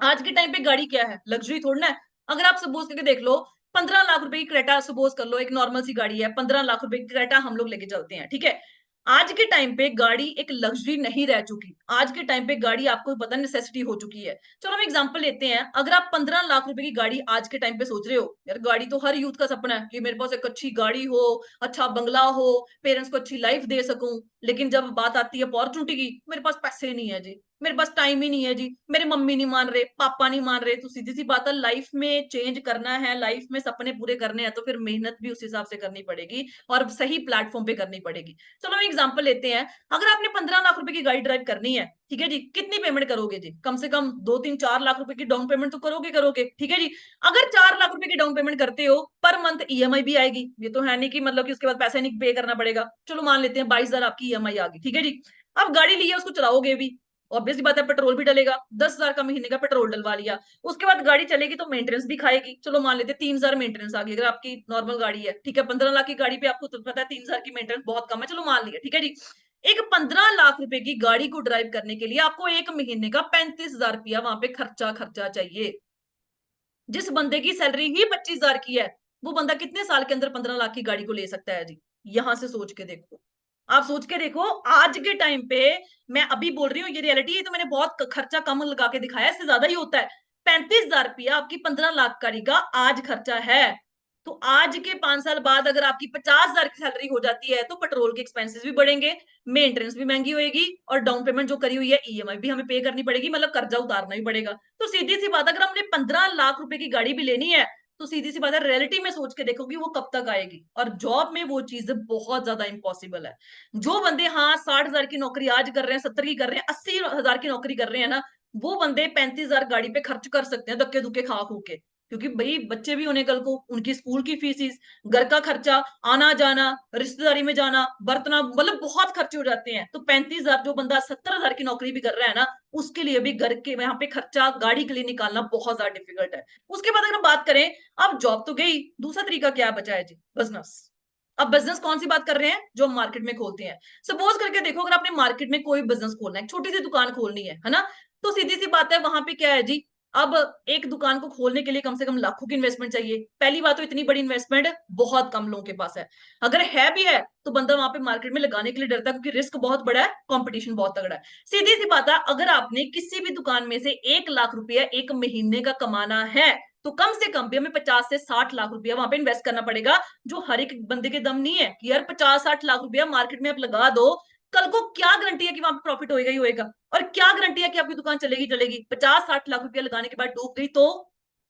आज के टाइम पे गाड़ी क्या है? लग्जरी थोड़ी ना है। अगर आप सपोज करके देख लो, 15 लाख रुपए की क्रेटा सपोज कर लो, एक नॉर्मल सी गाड़ी है, 15 लाख रुपए की क्रेटा हम लोग लेके चलते हैं, ठीक है। आज के टाइम पे गाड़ी एक लग्जरी नहीं रह चुकी, आज के टाइम पे गाड़ी आपको पता नेसेसिटी हो चुकी है। चलो हम एग्जांपल लेते हैं, अगर आप 15 लाख रुपए की गाड़ी आज के टाइम पे सोच रहे हो, यार गाड़ी तो हर यूथ का सपना है कि मेरे पास एक अच्छी गाड़ी हो, अच्छा बंगला हो, पेरेंट्स को अच्छी लाइफ दे सकूं, लेकिन जब बात आती है अपॉर्चुनिटी की, मेरे पास पैसे नहीं है जी, मेरे पास टाइम ही नहीं है जी, मेरे मम्मी नहीं मान रहे, पापा नहीं मान रहे। तो सीधी सी बात है, लाइफ में चेंज करना है, लाइफ में सपने पूरे करने हैं, तो फिर मेहनत भी उस हिसाब से करनी पड़ेगी और सही प्लेटफॉर्म पे करनी पड़ेगी। चलो हम एग्जांपल लेते हैं, अगर आपने 15 लाख रुपए की गाड़ी ड्राइव करनी है, ठीक है जी, कितनी पेमेंट करोगे जी? कम से कम 2 3 4 लाख रुपए की डाउन पेमेंट तो करोगे करोगे, ठीक है जी। अगर 4 लाख रुपए की डाउन पेमेंट करते हो, पर मंथ ईएमआई भी आएगी, ये तो है नहीं कि मतलब कि उसके बाद पैसे नहीं पे करना पड़ेगा। चलो मान लेते हैं 22,000 आपकी ईएमआई आ गई, ठीक है जी। अब गाड़ी ली है, उसको चलाओगे भी, ऑब्वियसली बात है पेट्रोल भी डलेगा, 10,000 का महीने का पेट्रोल डलवा लिया, उसके बाद गाड़ी चलेगी तो मेंटेनेंस भी खाएगी। चलो मान लेते हैं 3,000 मेंटेनेंस आ गई, अगर आपकी नॉर्मल गाड़ी है, ठीक है। 15 लाख की गाड़ी पे आपको तो पता है 3,000 की मेंटेनेंस बहुत कम है, चलो मान लिया, ठीक है जी। एक 15 लाख रुपए की गाड़ी को ड्राइव करने के लिए आपको एक महीने का 35,000 रुपया वहां पे खर्चा खर्चा चाहिए। जिस बंदे की सैलरी ही 25,000 की है, वो बंदा कितने साल के अंदर 15 लाख की गाड़ी को ले सकता है जी? यहां से सोच के देखो, आप सोच के देखो। आज के टाइम पे, मैं अभी बोल रही हूँ ये रियलिटी है, तो मैंने बहुत खर्चा कम लगा के दिखाया, इससे ज्यादा ही होता है। 35,000 रुपया आपकी 15 लाख गाड़ी का आज खर्चा है। तो आज के 5 साल बाद अगर आपकी 50,000 की सैलरी हो जाती है, तो पेट्रोल के एक्सपेंसेस भी बढ़ेंगे, मेंटेनेंस भी महंगी होगी, और डाउन पेमेंट जो करी हुई है ईएमआई भी हमें पे करनी पड़ेगी, मतलब कर्जा उतारना ही पड़ेगा। तो सीधी सी बात, अगर हमने 15 लाख रुपए की गाड़ी भी लेनी है, तो सीधी सी बात है, रियलिटी में सोच के देखो कि वो कब तक आएगी, और जॉब में वो चीज बहुत ज्यादा इंपॉसिबल है। जो बंदे हाँ 60,000 की नौकरी आज कर रहे हैं, 70 की कर रहे हैं, 80,000 की नौकरी कर रहे हैं ना, वो बंदे 35,000 गाड़ी पे खर्च कर सकते हैं धक्के धुक्के खा खू के। क्योंकि भाई बच्चे भी होने कल को, उनकी स्कूल की फीसिस, घर का खर्चा, आना जाना, रिश्तेदारी में जाना, बर्तना, मतलब बहुत खर्चे हो जाते हैं। तो 35,000 जो बंदा 70,000 की नौकरी भी कर रहा है ना, उसके लिए भी घर के यहाँ पे खर्चा गाड़ी के लिए निकालना बहुत ज्यादा डिफिकल्ट है। उसके बाद अगर हम बात करें, अब जॉब तो गई, दूसरा तरीका क्या बचा है जी? बिजनेस। अब बिजनेस कौन सी बात कर रहे हैं? जो हम मार्केट में खोलते हैं। सपोज करके देखो, अगर आपने मार्केट में कोई बिजनेस खोलना है, छोटी सी दुकान खोलनी है ना, तो सीधी सी बात है, वहां पे क्या है जी, अब एक दुकान को खोलने के लिए कम से कम लाखों की इन्वेस्टमेंट चाहिए। पहली बात तो इतनी बड़ी इन्वेस्टमेंट बहुत कम लोगों के पास है, अगर है भी है तो बंदा वहां पे मार्केट में लगाने के लिए डरता है, क्योंकि रिस्क बहुत बड़ा है, कंपटीशन बहुत तगड़ा है। सीधी सी बात है, अगर आपने किसी भी दुकान में से 1 लाख रुपया एक महीने का कमाना है, तो कम से कम भी हमें 50 से 60 लाख रुपया वहां पे इन्वेस्ट करना पड़ेगा, जो हर एक बंदे के दम नहीं है कि यार 50 60 लाख रुपया मार्केट में आप लगा दो, कल को क्या गारंटी है कि वहां पे प्रॉफिट होएगा ही होएगा, और क्या गारंटी है कि आपकी दुकान चलेगी चलेगी? 50 60 लाख रुपया लगाने के बाद डूब गई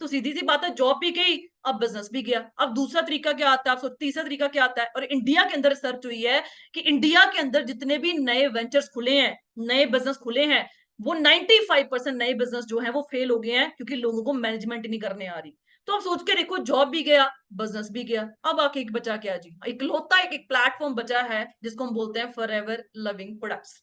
तो सीधी सी बात है, जॉब भी गई, अब बिजनेस भी गया। अब दूसरा तरीका क्या आता है? आप तीसरा तरीका क्या आता है? और इंडिया के अंदर रिसर्च हुई है कि इंडिया के अंदर जितने भी नए वेंचर्स खुले हैं, नए बिजनेस खुले हैं, वो 95% नए बिजनेस जो है वो फेल हो गए हैं, क्योंकि लोगों को मैनेजमेंट नहीं करने आ रही। तो आप सोच के देखो, जॉब भी गया, बिजनेस भी गया, अब आके एक बचा क्या जी? इकलौता एक प्लेटफॉर्म बचा है, जिसको हम बोलते हैं फॉरएवर लिविंग प्रोडक्ट्स,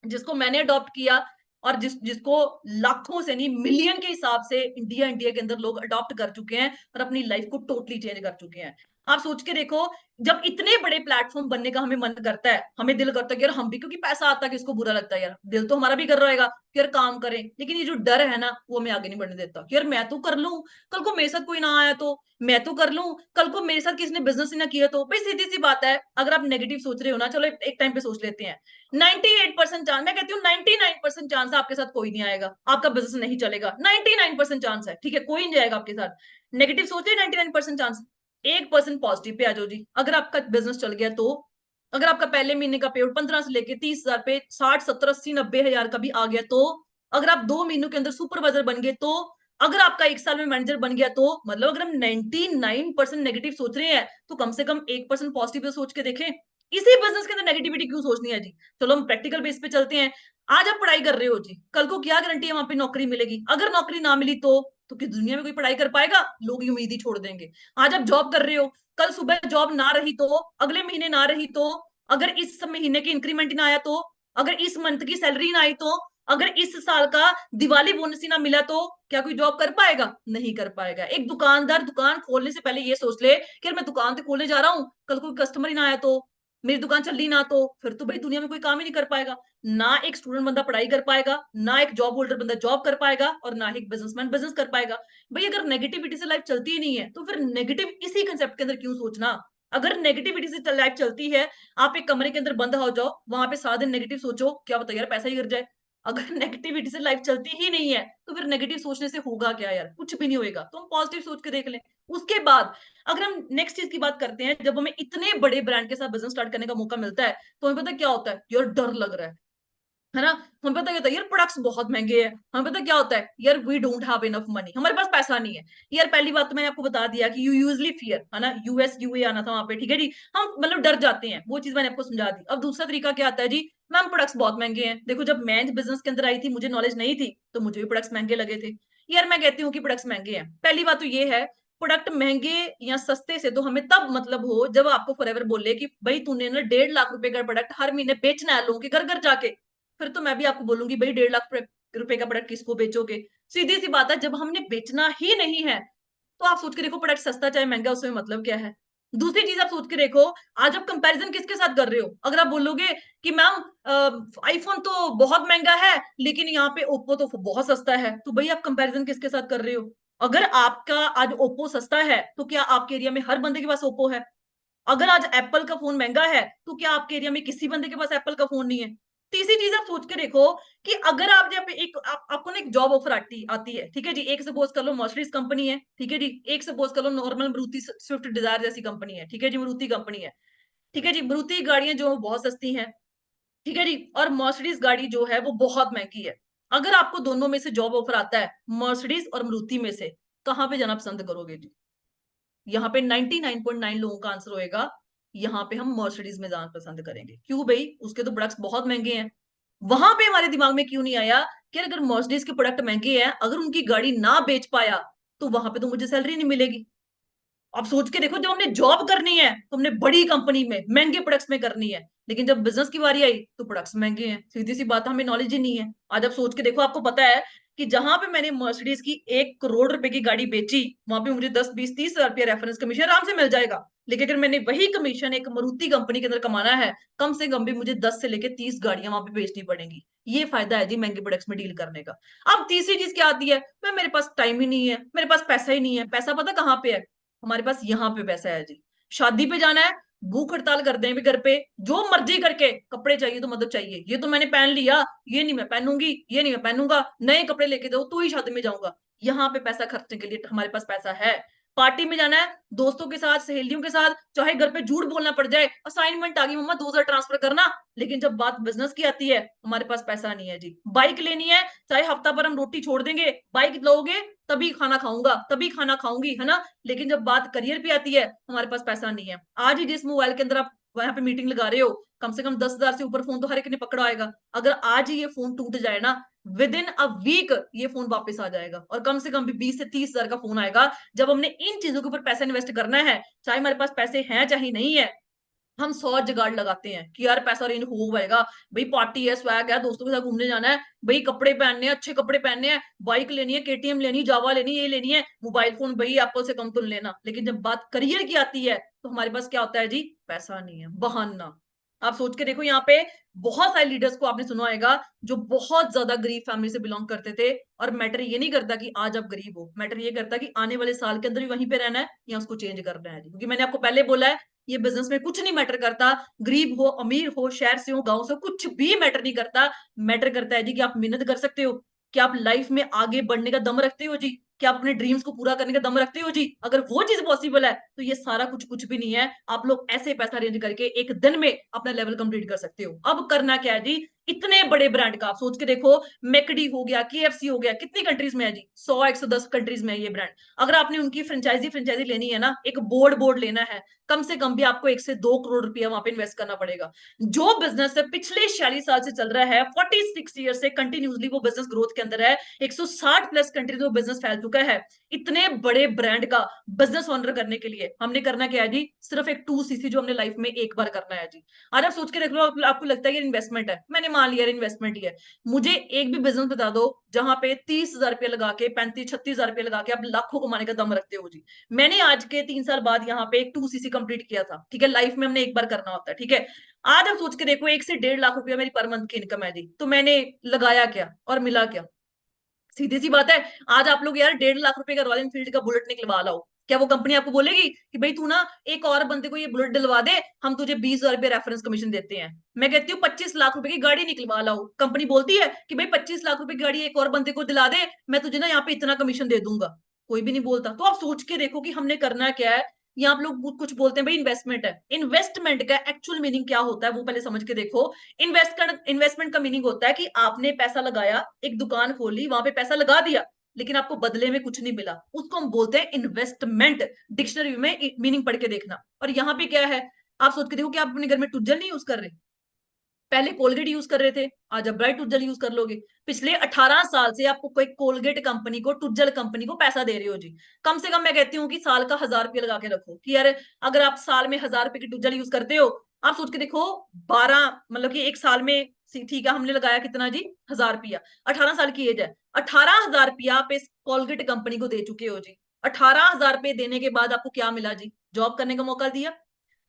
जिसको मैंने अडॉप्ट किया, और जिसको लाखों से नहीं मिलियन के हिसाब से इंडिया इंडिया के अंदर लोग अडॉप्ट कर चुके हैं, और अपनी लाइफ को टोटली चेंज कर चुके हैं। आप सोच के देखो, जब इतने बड़े प्लेटफॉर्म बनने का हमें मन करता है, हमें दिल करता है कि यार हम भी, क्योंकि पैसा आता है, किसको बुरा लगता है यार, दिल तो हमारा भी कर रहेगा कि यार काम करें, लेकिन ये जो डर है ना, वो हमें आगे नहीं बढ़ने देता कि यार मैं तो कर लूं, कल को मेरे साथ कोई ना आया तो, मैं तो कर लूं, कल को मेरे साथ किसी ने बिजनेस ही ना किया तो। भाई सीधी सी बात है, अगर आप नेगेटिव सोच रहे हो ना, चलो एक टाइम पे सोच लेते हैं, 98% चांस, मैं कहती हूँ 99% चांस है आपके साथ कोई नहीं आएगा, आपका बिजनेस नहीं चलेगा, 99% चांस है, ठीक है, कोई नहीं जाएगा आपके साथ। नेगेटिव सोच रहे 99% चांस, 1% पॉजिटिव पे आ जाओ जी। अगर आपका बिजनेस चल गया तो, अगर आपका पहले महीने का पेआउट 15 से लेके 30,000 पे 60, 70, 80, 90 हजार का भी आ गया तो, अगर आप 2 महीनों के अंदर सुपरवाइजर बन गए तो, अगर आपका 1 साल में मैनेजर बन गया तो, मतलब अगर हम 99% नेगेटिव सोच रहे हैं तो कम से कम 1% पॉजिटिव सोच के देखें। इसी बिजनेस के अंदर नेगेटिविटी क्यों सोचनी है जी? चलो हम प्रैक्टिकल बेस पे चलते हैं। आज आप पढ़ाई कर रहे हो जी, कल को क्या गारंटी है वहां पे नौकरी मिलेगी? अगर नौकरी ना मिली तो किस दुनिया में कोई पढ़ाई कर पाएगा? लोग ही उम्मीद ही छोड़ देंगे। आज आप जॉब कर रहे हो, कल सुबह जॉब ना रही तो, अगले महीने ना रही तो, अगर इस महीने की इंक्रीमेंट ना आया तो, अगर इस मंथ की सैलरी ना आई तो, अगर इस साल का दिवाली बोनस ही ना मिला तो, क्या कोई जॉब कर पाएगा? नहीं कर पाएगा। एक दुकानदार दुकान खोलने से पहले ये सोच ले कि यार मैं दुकान तो खोलने जा रहा हूं, कल कोई कस्टमर ही ना आया तो, मेरी दुकान चल रही ना तो, फिर तो भाई दुनिया में कोई काम ही नहीं कर पाएगा। ना एक स्टूडेंट बंदा पढ़ाई कर पाएगा, ना एक जॉब होल्डर बंदा जॉब कर पाएगा, और ना ही एक बिजनेसमैन बिजनेस कर पाएगा। भाई अगर नेगेटिविटी से लाइफ चलती ही नहीं है तो फिर नेगेटिव इसी कंसेप्ट के अंदर क्यों सोचना? अगर नेगेटिविटी से लाइफ चलती है, आप एक कमरे के अंदर बंद हो जाओ, वहां पे सारा दिन नेगेटिव सोचो, क्या पता यार पैसा ही गिर जाए। अगर नेगेटिविटी से लाइफ चलती ही नहीं है तो फिर नेगेटिव सोचने से होगा क्या यार? कुछ भी नहीं होएगा। तो हम पॉजिटिव सोच के देख लें। उसके बाद अगर हम नेक्स्ट चीज की बात करते हैं, जब हमें इतने बड़े ब्रांड के साथ बिजनेस स्टार्ट करने का मौका मिलता है तो हमें पता है क्या होता है? यार डर लग रहा है ना? हमें पता क्या होता है? यार प्रोडक्ट्स बहुत महंगे हैं। हमें पता क्या होता है? यार we don't have enough money, हमारे पास पैसा नहीं है। यार पहली बात तो मैंने आपको बता दिया कि यू यूजली फियर, है ना, यूएस यूए आना था वहां पे, ठीक है जी। हम मतलब डर जाते हैं, वो चीज मैंने आपको समझा दी। अब दूसरा तरीका क्या आता है जी? मैम प्रोडक्ट्स बहुत महंगे हैं। देखो जब मैं बिजनेस के अंदर आई थी, मुझे नॉलेज नहीं थी, तो मुझे भी प्रोडक्ट्स महंगे लगे थे। यार मैं कहती हूँ कि प्रोडक्ट्स महंगे हैं, पहली बात तो ये है। प्रोडक्ट महंगे या सस्ते से तो हमें तब मतलब हो जब आपको फॉरएवर बोले कि भाई तूने ना 1.5 लाख रुपए का प्रोडक्ट हर महीने बेचना है लोगों के घर घर जाके, फिर तो मैं भी आपको बोलूंगी भाई 1.5 लाख रुपए का प्रोडक्ट किसको बेचोगे? सीधी सी बात है, जब हमने बेचना ही नहीं है तो आप सोच के देखो प्रोडक्ट सस्ता चाहे महंगा उसमें मतलब क्या है? दूसरी चीज आप सोच के देखो, आज आप कंपैरिजन किसके साथ कर रहे हो? अगर आप बोलोगे कि मैम आईफोन तो बहुत महंगा है लेकिन यहाँ पे ओप्पो तो बहुत सस्ता है, तो भाई आप कंपैरिजन किसके साथ कर रहे हो? अगर आपका आज ओप्पो सस्ता है तो क्या आपके एरिया में हर बंदे के पास ओप्पो है? अगर आज एप्पल का फोन महंगा है तो क्या आपके एरिया में किसी बंदे के पास एप्पल का फोन नहीं है? तीसरी चीज आप सोच के देखो कि अगर आप जब एक आपको ना एक जॉब ऑफर आती आती है, ठीक है जी, एक सपोज कर लो मर्सिडीज कंपनी है, ठीक है जी, एक सपोज कर लो नॉर्मल मारुति स्विफ्ट डिजायर जैसी कंपनी है, ठीक है जी, मारुति कंपनी है, ठीक है जी। मारुति गाड़ियां जो बहुत सस्ती हैं, ठीक है जी, और मर्सिडीज गाड़ी जो है वो बहुत महंगी है। अगर आपको दोनों में से जॉब ऑफर आता है, मर्सिडीज और मारुति में से, कहाँ पे जाना पसंद करोगे जी? यहाँ पे 99.9 लोगों का आंसर होएगा, यहाँ पे हम मर्सिडीज में जाना पसंद करेंगे। क्यों भाई? उसके तो प्रोडक्ट्स बहुत महंगे हैं। वहां पे हमारे दिमाग में क्यों नहीं आया कि अगर मर्सिडीज के प्रोडक्ट महंगे हैं, अगर उनकी गाड़ी ना बेच पाया तो वहां पे तो मुझे सैलरी नहीं मिलेगी। अब सोच के देखो, जब हमने जॉब करनी है तो हमने बड़ी कंपनी में महंगे प्रोडक्ट्स में करनी है, लेकिन जब बिजनेस की बारी आई तो प्रोडक्ट्स महंगे हैं। सीधी सी बात है, हमें नॉलेज ही नहीं है। आज आप सोच के देखो, आपको पता है कि जहां पे मैंने मर्सिडीज की 1 करोड़ रुपए की गाड़ी बेची, वहां पे मुझे 10, 20, 30 हजार रुपया रेफरेंस कमीशन आराम से मिल जाएगा। लेकिन अगर मैंने वही कमीशन एक मारुति कंपनी के अंदर कमाना है, कम से कम भी मुझे 10 से लेकर 30 गाड़ियां वहां पे बेचनी पड़ेंगी। ये फायदा है जी महंगे प्रोडक्ट्स में डील करने का। अब तीसरी चीज क्या आती है? मैं मेरे पास टाइम ही नहीं है, मेरे पास पैसा ही नहीं है। पैसा पता कहाँ पे है? हमारे पास यहाँ पे पैसा है जी। शादी पे जाना है, भूख हड़ताल कर दें भी घर पे, जो मर्जी करके कपड़े चाहिए तो मतलब चाहिए, ये तो मैंने पहन लिया, ये नहीं मैं पहनूंगी, ये नहीं मैं पहनूंगा, नए कपड़े लेके दो तो ही शादी में जाऊंगा। यहाँ पे पैसा खर्चने के लिए हमारे पास पैसा है। पार्टी में जाना है दोस्तों के साथ, सहेलियों के साथ, चाहे घर पे झूठ बोलना पड़ जाए, असाइनमेंट आ गई मम्मा 2,000 ट्रांसफर करना, लेकिन जब बात बिजनेस की आती है हमारे पास पैसा नहीं है जी। बाइक लेनी है, चाहे हफ्ता भर हम रोटी छोड़ देंगे, बाइक लोगे तभी खाना खाऊंगा, तभी खाना खाऊंगी, है ना, लेकिन जब बात करियर पे आती है हमारे पास पैसा नहीं है। आज ही जिस मोबाइल के अंदर आप वहां पे मीटिंग लगा रहे हो, कम से कम 10,000 से ऊपर फोन तो हर एक ने पकड़ा आएगा। अगर आज ही ये फोन टूट जाए ना, विद इन अ वीक ये फोन वापस आ जाएगा, और कम से कम भी 20 से 30 हजार का फोन आएगा। जब हमने इन चीजों के ऊपर पैसा इन्वेस्ट करना है, चाहे हमारे पास पैसे हैं चाहे नहीं है, हम 100 जुगाड़ लगाते हैं कि यार पैसा रेंज हो पाएगा। भाई पार्टी है, स्वैग है, दोस्तों के साथ घूमने जाना है, भाई कपड़े पहनने हैं, अच्छे कपड़े पहनने हैं, बाइक लेनी है, केटीएम लेनी है, जावा लेनी है, ये लेनी है, मोबाइल फोन भाई एप्पल से कम तो नहीं लेना। लेकिन जब बात करियर की आती है तो हमारे पास क्या होता है जी? पैसा नहीं है, बहाना। आप सोच के देखो, यहाँ पे बहुत सारे लीडर्स को आपने सुना होगा जो बहुत ज्यादा गरीब फैमिली से बिलोंग करते थे, और मैटर ये नहीं करता कि आज आप गरीब हो, मैटर ये करता कि आने वाले साल के अंदर भी वहीं पे रहना है या उसको चेंज करना है। क्योंकि मैंने आपको पहले बोला है, ये बिजनेस में कुछ नहीं मैटर करता, गरीब हो अमीर हो, शहर से हो गांव से हो, कुछ भी मैटर नहीं करता। मैटर करता है जी कि आप मेहनत कर सकते हो, कि आप लाइफ में आगे बढ़ने का दम रखते हो जी। कि आप अपने ड्रीम्स को पूरा करने का दम रखते हो जी? अगर वो चीज पॉसिबल है तो ये सारा कुछ कुछ भी नहीं है। आप लोग ऐसे पैसा अरेंज करके एक दिन में अपना लेवल कंप्लीट कर सकते हो। अब करना क्या है जी? इतने बड़े ब्रांड का आप सोच के देखो, मैकडी हो गया, केएफसी हो गया, कितनी कंट्रीज में है जी? 100 110 कंट्रीज में है ये ब्रांड। अगर आपने उनकी फ्रेंचाइजी फ्रेंचाइजी लेनी है ना, एक बोर्ड बोर्ड लेना है, कम से कम भी आपको 1 से 2 करोड़ रुपया वहां पे इन्वेस्ट करना पड़ेगा। जो बिजनेस है पिछले 46 साल से चल रहा है, 46 ईयर से कंटिन्यूसली वो बिजनेस ग्रोथ के अंदर है, 160 प्लस कंट्रीज में बिजनेस फैल चुका है। इतने बड़े ब्रांड का बिजनेस ऑनर करने के लिए हमने करना क्या है जी? सिर्फ एक 2cc जो हमने लाइफ में एक बार करना है जी। आज आप सोच के देख लो, आपको लगता है कि इन्वेस्टमेंट है, मैंने मान लिया इन्वेस्टमेंट ही है। मुझे एक भी बिजनेस बता दो जहां पे 30,000 रुपया लगा के, 35 36 हजार रुपया लगा के आप लाखों कमाने का दम रखते हो जी। मैंने आज के 3 साल बाद यहाँ पे एक 2cc कंप्लीट किया था, ठीक है? लाइफ में हमने एक बार करना होता है, ठीक है? आज आप सोच के देखो, 1 से 1.5 लाख रुपया मेरी पर मंथ की इनकम है जी, तो मैंने लगाया क्या और मिला क्या? सीधी सी बात है। आज आप लोग यार 1.5 लाख रुपए का रॉयल एनफील्ड का बुलेट निकलवा लाओ, क्या वो कंपनी आपको बोलेगी कि भाई तू ना एक और बंदे को ये बुलेट दिलवा दे, हम तुझे 20,000 रुपये रेफरेंस कमीशन देते हैं? मैं कहती हूँ 25 लाख रुपए की गाड़ी निकलवा लाओ, कंपनी बोलती है कि भाई 25 लाख रुपए की गाड़ी एक और बंदे को दिला दे, मैं तुझे ना यहाँ पे इतना कमीशन दे दूंगा। कोई भी नहीं बोलता। तो आप सोच के देखो कि हमने करना क्या है। यहाँ आप लोग कुछ बोलते हैं भाई इन्वेस्टमेंट है, इन्वेस्टमेंट का एक्चुअल मीनिंग क्या होता है वो पहले समझ के देखो। इन्वेस्टमेंट का मीनिंग होता है कि आपने पैसा लगाया, एक दुकान खोली, वहां पे पैसा लगा दिया, लेकिन आपको बदले में कुछ नहीं मिला, उसको हम बोलते हैं इन्वेस्टमेंट। डिक्शनरी में मीनिंग पढ़ के देखना। और यहाँ पे क्या है, आप सोच के देखो कि आप अपने घर में टूथजेल नहीं यूज कर रहे। पहले कोलगेट यूज कर रहे थे, आज आप ब्राइट टूथजेल यूज कर लोगे। पिछले 18 साल से आपको कोई कोलगेट कंपनी को, टूथजेल कंपनी को पैसा दे रहे हो जी। कम से कम मैं कहती हूँ कि साल का 1,000 रुपया लगा के रखो कि यार अगर आप साल में 1,000 रुपए की टूथजेल यूज करते हो, आप सोच के देखो 12 मतलब कि एक साल में, ठीक है हमने लगाया कितना जी? 1,000 रुपया। 18 साल की एज है, 18,000 रुपया आप इस कोलगेट कंपनी को दे चुके हो जी। 18,000 रुपये देने के बाद आपको क्या मिला जी? जॉब करने का मौका दिया,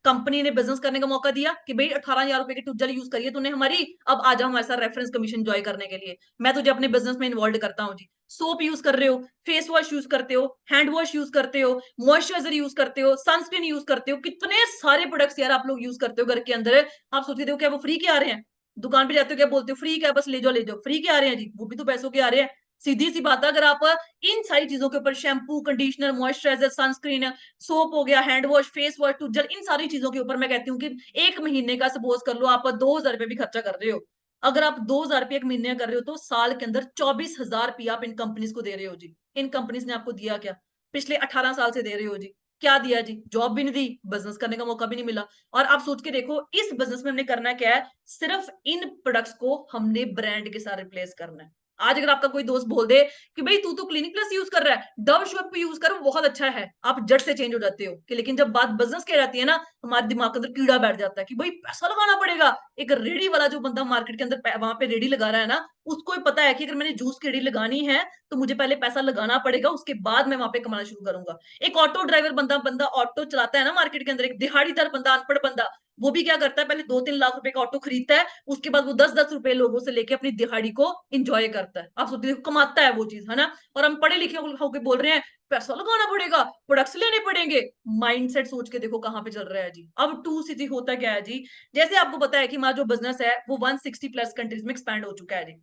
कंपनी ने बिजनेस करने का मौका दिया कि भाई 18,000 रुपए की टूथजेल यूज करिए तूने हमारी, अब आ जाओ हमारे साथ रेफरेंस कमीशन एंजॉय करने के लिए, मैं तुझे अपने बिजनेस में इन्वॉल्व करता हूँ जी। सोप यूज कर रहे हो, फेस वॉश यूज करते हो, हैंड वॉश यूज करते हो, मॉइस्चराइजर यूज करते हो, सनस्क्रीन यूज करते हो, कितने सारे प्रोडक्ट्स यार आप लोग यूज करते हो घर के अंदर। आप सोचते हो क्या वो फ्री के आ रहे हैं? दुकान पे जाते हो क्या बोलते हो? फ्री क्या, बस ले जाओ ले जाओ, फ्री के आ रहे हैं जी? वो भी तो पैसों के आ रहे हैं। सीधी सी बात है, अगर आप इन सारी चीजों के ऊपर, shampoo, conditioner, moisturiser, sunscreen, soap हो गया, हैंड वॉश, फेस वॉश, टूथजेल, इन सारी चीजों के ऊपर मैं कहती हूँ कि एक महीने का सपोज कर लो आप 2,000 रुपये भी खर्चा कर रहे हो। अगर आप 2,000 रुपये एक महीने का कर रहे हो तो साल के अंदर 24,000 रुपया आप इन कंपनीज को दे रहे हो जी। इन कंपनीज ने आपको दिया क्या? पिछले 18 साल से दे रहे हो जी। क्या दिया जी? जॉब भी नहीं दी, बिजनेस करने का मौका भी नहीं मिला। और आप सोच के देखो इस बिजनेस में हमने करना क्या है? सिर्फ इन प्रोडक्ट्स को हमने ब्रांड के साथ रिप्लेस करना है। आज अगर आपका कोई दोस्त बोल दे कि भाई तू तो क्लिनिक प्लस यूज कर रहा है, डव शैम्पू यूज कर, वो बहुत अच्छा है, आप जट से चेंज हो जाते हो। कि लेकिन जब बात बिजनेस की आ जाती है ना, हमारे दिमाग के अंदर कीड़ा बैठ जाता है कि भाई पैसा लगाना पड़ेगा। एक रेडी वाला जो बंदा मार्केट के अंदर वहां पे रेडी लगा रहा है ना, उसको ही पता है कि अगर मैंने जूस की रेडी लगानी है तो मुझे पहले पैसा लगाना पड़ेगा, उसके बाद मैं वहां पे कमाना शुरू करूंगा। एक ऑटो ड्राइवर बंदा बंदा ऑटो चलाता है ना मार्केट के अंदर, एक दिहाड़ीदार बंदा, अनपढ़ बंदा, वो भी क्या करता है? पहले 2 3 लाख रुपए का ऑटो खरीदता है, उसके बाद वो 10 10 रुपए लोगों से लेके अपनी दिहाड़ी को इंजॉय करता है। आप सोचते देखो, कमाता है वो चीज, है ना? और हम पढ़े लिखे होके बोल रहे हैं पैसा लगाना पड़ेगा, प्रोडक्ट्स लेने पड़ेंगे। माइंडसेट सोच के देखो कहाँ पे चल रहा है जी। अब 2cc होता क्या है जी? जैसे आपको पता है कि हमारा जो बिजनेस है वो 160 प्लस कंट्रीज में एक्सपैंड हो चुका है जी।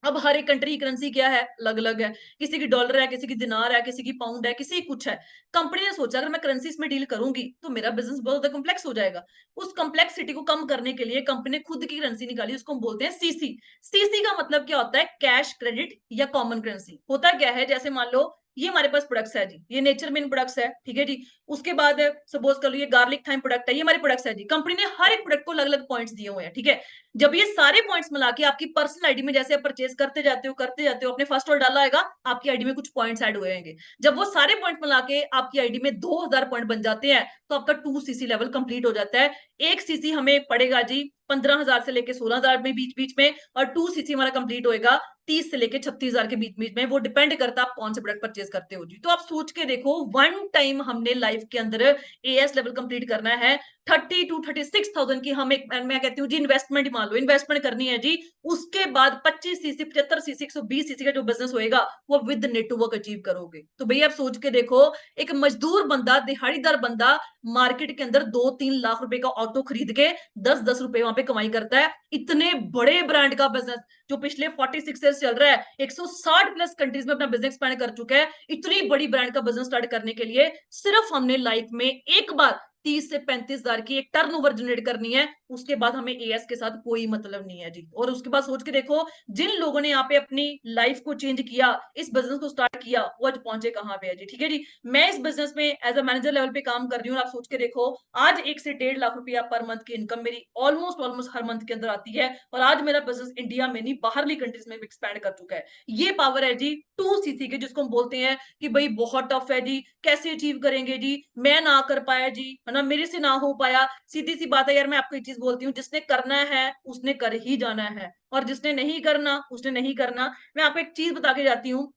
अब हर एक कंट्री की करेंसी क्या है? अलग अलग है। किसी की डॉलर है, किसी की दिनार है, किसी की पाउंड है, किसी की कुछ है। कंपनी ने सोचा अगर मैं करेंसीज में डील करूंगी तो मेरा बिजनेस बहुत ज्यादा कॉम्प्लेक्स हो जाएगा। उस कॉम्प्लेक्सिटी को कम करने के लिए कंपनी ने खुद की करेंसी निकाली, उसको हम बोलते हैं सीसी। सीसी का मतलब क्या होता है? कैश, क्रेडिट या कॉमन करेंसी। होता क्या है, जैसे मान लो ये हमारे पास प्रोडक्ट्स है जी, ये नेचर मेन प्रोडक्ट्स है, ठीक है जी। उसके बाद सपोज कर लो ये गार्लिक थाइम प्रोडक्ट है, ये हमारे प्रोडक्ट्स है जी। कंपनी ने हर एक प्रोडक्ट को अलग अलग पॉइंट्स दिए हुए हैं, ठीक है। जब ये सारे पॉइंट्स मिला के आपकी पर्सनल आईडी में, जैसे आप परचेज करते जाते हो, अपने फर्स्ट ऑर्डर डाला आएगा, आपकी आईडी में कुछ पॉइंट्स ऐड हुए होंगे। जब वो सारे पॉइंट्स मिला के आपकी आईडी में 2,000 पॉइंट बन जाते हैं तो आपका 2cc लेवल कंप्लीट हो जाता है। 1 cc हमें पड़ेगा जी 15,000 से लेके 16,000 में बीच बीच में, और 2cc हमारा कंप्लीट होएगा 30 से लेके 36,000 के बीच बीच में। वो डिपेंड करता है आप कौन से प्रोडक्ट परचेज करते हो जी। तो आप सोच के देखो, वन टाइम हमने लाइफ के अंदर एएस लेवल कंप्लीट करना है, 32-36,000 की हम एक, मैं कहती हूँ जी इन्वेस्टमेंट ही मान लो, इन्वेस्टमेंट करनी है जी। उसके बाद 25 सीसी 75 सीसी 120 सीसी का जो बिजनेस होएगा वो विद नेटवर्क अचीव करोगे। तो भैया आप सोच के देखो, एक मजदूर बंदा, दिहाड़ीदार बंदा मार्केट के अंदर 2-3 लाख रुपए का ऑटो खरीद के 10-10 रुपए वहां पे कमाई करता है। इतने बड़े ब्रांड का बिजनेस जो पिछले 46 ईयर्स चल रहा है, 160 प्लस कंट्रीज में अपना बिजनेस एक्सपैंड कर चुका है, इतनी बड़ी ब्रांड का बिजनेस स्टार्ट करने के लिए सिर्फ हमने लाइफ में एक बार 30 से 35 हजार की एक टर्नओवर जनरेट करनी है। उसके बाद हमें एएस के साथ कोई मतलब नहीं है जी। और उसके बाद सोच के देखो, जिन लोगों ने यहाँ पे अपनी लाइफ को चेंज किया, इस बिजनेस को स्टार्ट किया, वो आज पहुंचे कहाँ पे है जी। ठीक है जी, मैं इस बिजनेस में एज अ मैनेजर लेवल पे काम कर रही हूँ। आप सोच के देखो, आज 1 से 1.5 लाख रुपया पर मंथ की इनकम मेरी ऑलमोस्ट ऑलमोस्ट हर मंथ के अंदर आती है। और आज मेरा बिजनेस इंडिया में नहीं, बाहरली कंट्रीज में भी एक्सपैंड कर चुका है। ये पावर है जी 2 सीसी के, जिसको हम बोलते हैं कि भाई बहुत टफ है जी, कैसे अचीव करेंगे जी, मैं ना कर पाया जी, है ना, मेरे से ना हो पाया। सीधी सी बात है यार, मैं आपको एक चीज बोलती हूँ, जिसने करना है उसने कर ही जाना है, और जिसने नहीं करना उसने नहीं करना। मैं आपको एक चीज बता के जाती हूँ,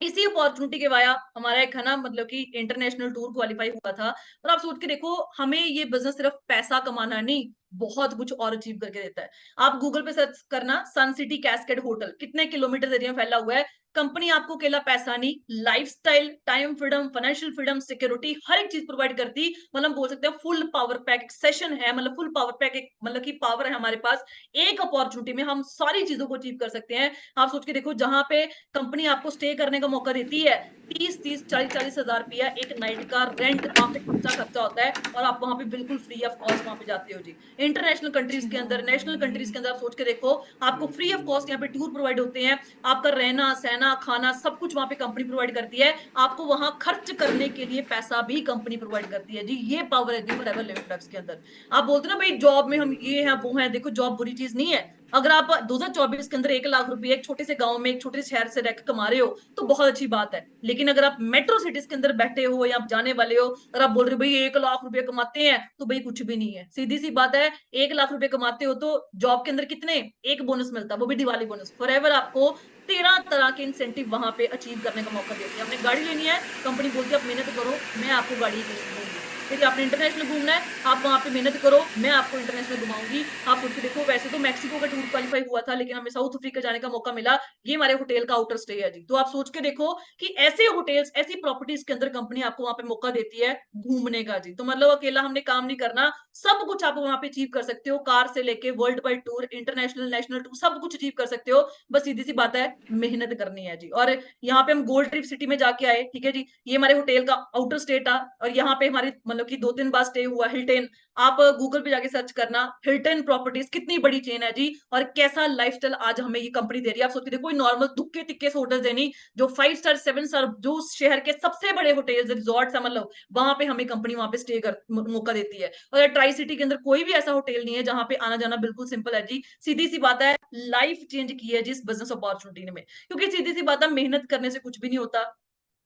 इसी अपॉर्चुनिटी के वाया हमारा एक है ना, मतलब कि इंटरनेशनल टूर क्वालिफाई हुआ था। और आप सोच के देखो, हमें ये बिजनेस सिर्फ पैसा कमाना नहीं, बहुत कुछ और अचीव करके देता है। आप गूगल पे सर्च करना, सन सिटी कैस्केड होटल कितने किलोमीटर एरिया में फैला हुआ है। कंपनी आपको अकेला पैसा नहीं, lifestyle, time freedom, financial freedom, security, हर एक चीज प्रोवाइड करती। मतलब बोल सकते हैं फुल पावर पैक सेशन है, मतलब फुल पावर पैक, एक मतलब की पावर है हमारे पास। एक अपॉर्चुनिटी में हम सारी चीजों को अचीव कर सकते हैं। आप सोच के देखो, जहां पे कंपनी आपको स्टे करने का मौका देती है, 30-30 40-40 हजार रुपया एक नाइट का रेंट वहां पे खर्चा होता है, और आप वहां पे बिल्कुल फ्री ऑफ कॉस्ट वहां पे जाते हो जी। इंटरनेशनल कंट्रीज के अंदर, नेशनल कंट्रीज के अंदर आप सोच के देखो, आपको फ्री ऑफ कॉस्ट यहाँ पे टूर प्रोवाइड होते हैं। आपका रहना सहना खाना सब कुछ वहां पे कंपनी प्रोवाइड करती है। आपको वहां खर्च करने के लिए पैसा भी कंपनी प्रोवाइड करती है जी। ये पावर है जी फॉरएवर लिविंग ड्रग्स के अंदर। आप बोलते हो ना भाई जॉब में हम ये हैं वो हैं, देखो जॉब बुरी चीज नहीं है। अगर आप 2024 के अंदर 1 लाख रुपए एक छोटे से गांव में, एक छोटे से शहर से रहकर कमा रहे हो, तो बहुत अच्छी बात है। लेकिन अगर आप मेट्रो सिटीज के अंदर बैठे हो या आप जाने वाले हो, और आप बोल रहे हो भाई 1 लाख रुपए कमाते हैं, तो भाई कुछ भी नहीं है। सीधी सी बात है, 1 लाख रुपए कमाते हो तो जॉब के अंदर कितने, एक बोनस मिलता है, वो भी दिवाली बोनस। फॉरएवर आपको 13 तरह के इंसेंटिव वहां पे अचीव करने का मौका देती है। आपने गाड़ी लेनी है, कंपनी बोलती है आप मेहनत करो, मैं आपको गाड़ी दूंगी। फिर आपने इंटरनेशनल घूमना है, आप वहां पे मेहनत करो, मैं आपको इंटरनेशनल घुमाऊंगी। आप सोच के देखो, वैसे तो मैक्सिको का टूर क्वालिफाई हुआ था, लेकिन हमें साउथ अफ्रीका जाने का मौका मिला। ये हमारे होटल का आउटर स्टे है जी। तो आप सोच के देखो कि ऐसे होटल्स, ऐसी प्रॉपर्टीज के अंदर कंपनी आपको वहां पे मौका देती है घूमने का जी। तो मतलब अकेला हमने काम नहीं करना, सब कुछ आप वहां पे अचीव कर सकते हो। कार से लेके world wide tour, international national tour, सब कुछ अचीव कर सकते हो। बस सीधी सी बात है, मेहनत करनी है जी। और यहाँ पे हम गोल्ड ट्रिप सिटी में जाके आए, ठीक है जी। ये हमारे होटल का आउटर स्टे था, और यहाँ पे हमारी मतलब कि 2-3 बार स्टे हुआ हिल्टन। आप गूगल पे जाके सर्च करना, हिल्टन प्रॉपर्टीज कितनी बड़ी चेन है जी, और कैसा लाइफस्टाइल आज हमें ये कंपनी दे रही है। आप सोच के देखो, नॉर्मल दुक्के तिक्के से होटल देनी, जो 5 स्टार 7 स्टार, जो शहर के सबसे बड़े होटल रिजॉर्ट है, मतलब वहां पे हमें कंपनी वहां पे स्टे कर मौका देती है। और ट्राई सिटी के अंदर कोई भी ऐसा होटल नहीं है जहां पे आना जाना बिल्कुल सिंपल है जी। सीधी सी बात है, लाइफ चेंज की है जिस बिजनेस अपॉर्चुनिटी में, क्योंकि सीधी सी बात है, मेहनत करने से कुछ भी नहीं होता।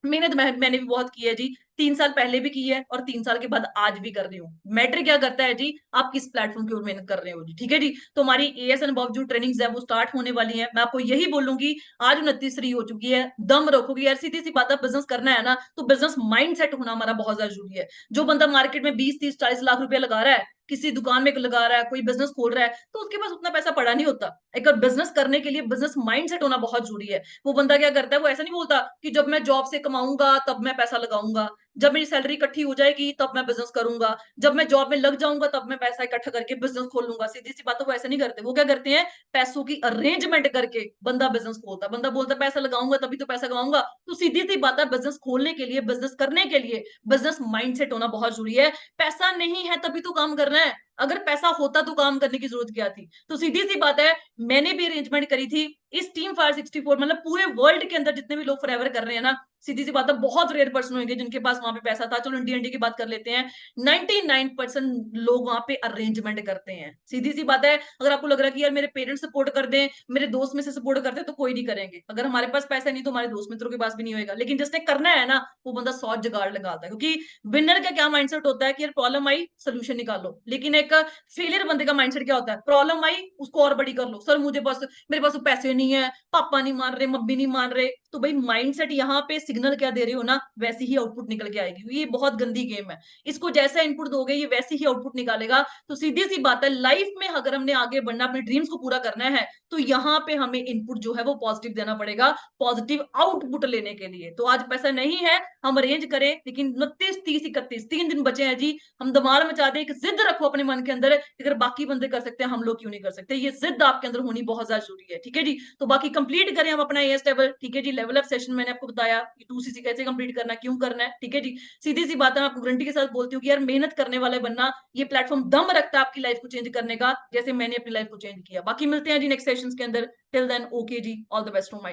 मेहनत मैंने भी बहुत की है जी, 3 साल पहले भी की है, और 3 साल के बाद आज भी कर रही हूँ। मैटर क्या करता है जी, आप किस प्लेटफॉर्म की ओर मेहनत कर रहे हो जी। ठीक है जी, तो हमारी एएस एंड जो ट्रेनिंग्स है वो स्टार्ट होने वाली है। मैं आपको यही बोलूंगी, आज 29 हो चुकी है, दम रखोगी यार। सीधी सी बात है, बिजनेस करना है ना, तो बिजनेस माइंड सेट होना हमारा बहुत ज्यादा जरूरी है। जो बंदा मार्केट में 20-30-40 लाख रुपया लगा रहा है, किसी दुकान में लगा रहा है, कोई बिजनेस खोल रहा है, तो उसके पास उतना पैसा पड़ा नहीं होता। एक बिजनेस करने के लिए बिजनेस माइंड सेट होना बहुत जरूरी है। वो बंदा क्या करता है, वो ऐसा नहीं बोलता कि जब मैं जॉब से कमाऊंगा तब मैं पैसा लगाऊंगा, जब मेरी सैलरी इकट्ठी हो जाएगी तब मैं बिजनेस करूंगा, जब मैं जॉब में लग जाऊंगा तब मैं पैसा इकट्ठा करके बिजनेस खोल लूंगा। सीधी सी बात है, वो ऐसा नहीं करते। वो क्या करते हैं, पैसों की अरेंजमेंट करके बंदा बिजनेस खोलता है। बंदा बोलता है पैसा लगाऊंगा तभी तो पैसा कमाऊंगा। तो सीधी सी बात है, बिजनेस खोलने के लिए, बिजनेस करने के लिए बिजनेस माइंडसेट होना बहुत जरूरी है। पैसा नहीं है तभी तो काम करना है, अगर पैसा होता तो काम करने की जरूरत क्या थी। तो सीधी सी बात है, मैंने भी अरेंजमेंट करी थी इस टीम फायर 64, मतलब पूरे वर्ल्ड के अंदर जितने भी लोग फॉरएवर कर रहे हैं ना, सीधी सी बात है, बहुत रेयर पर्सन होंगे जिनके पास वहां पे पैसा था। चलो इंडिया इंडिया की बात कर लेते हैं, 99% लोग वहां पे अरेंजमेंट करते हैं। सीधी सी बात है, अगर आपको लग रहा है कि यार मेरे पेरेंट्स सपोर्ट कर दें, मेरे दोस्त में से सपोर्ट करते हैं, तो कोई नहीं करेंगे। अगर हमारे पास पैसा नहीं तो हमारे दोस्त मित्रों के पास भी नहीं होगा। लेकिन जिसने करना है ना, वो बंदा 100 जुगाड़ लगाता है, क्योंकि विनर का क्या माइंडसेट होता है कि यार प्रॉब्लम आई सोल्यूशन निकालो। लेकिन एक फेलियर बंदे का माइंडसेट क्या होता है, प्रॉब्लम आई उसको और बड़ी कर लो, सर मुझे बस मेरे पास पैसे नहीं है, पापा नहीं मान रहे, मम्मी नहीं मान रहे। तो भाई माइंडसेट यहाँ पे सिग्नल क्या दे रहे हो ना, वैसी ही आउटपुट निकल के आएगी। ये बहुत गंदी गेम है, इसको जैसा इनपुट दोगे ये वैसी ही आउटपुट निकालेगा। तो सीधी सी बात है, लाइफ में अगर हमने आगे बढ़ना, अपने ड्रीम्स को पूरा करना है, तो यहाँ पे हमें इनपुट जो है वो पॉजिटिव देना पड़ेगा, पॉजिटिव आउटपुट लेने के लिए। तो आज पैसा नहीं है, हम अरेंज करें, लेकिन 29, 30, 31 3 दिन बचे हैं जी। हम धमाल मचा दें, एक जिद रखो अपने मन के अंदर, अगर बाकी बंदे कर सकते हैं हम लोग क्यों नहीं कर सकते, ये जिद आपके अंदर होनी बहुत ज्यादा जरूरी है। ठीक है जी, तो बाकी कंप्लीट करें हम अपना एएस लेवल। ठीक है जी, लेवल अप सेशन मैंने आपको बताया, 2सीसी कैसे कंप्लीट करना है, क्यों करना है। ठीक है जी, सीधी सी बात है, मैं आपको गारंटी के साथ बोलती हूँ कि यार मेहनत करने वाले बनना, ये प्लेटफॉर्म दम रखता है आपकी लाइफ को चेंज करने का, जैसे मैंने अपनी लाइफ को चेंज किया। बाकी मिलते हैं जी नेक्स्ट सेशंस के अंदर। टिल देन ओके जी, all the best from my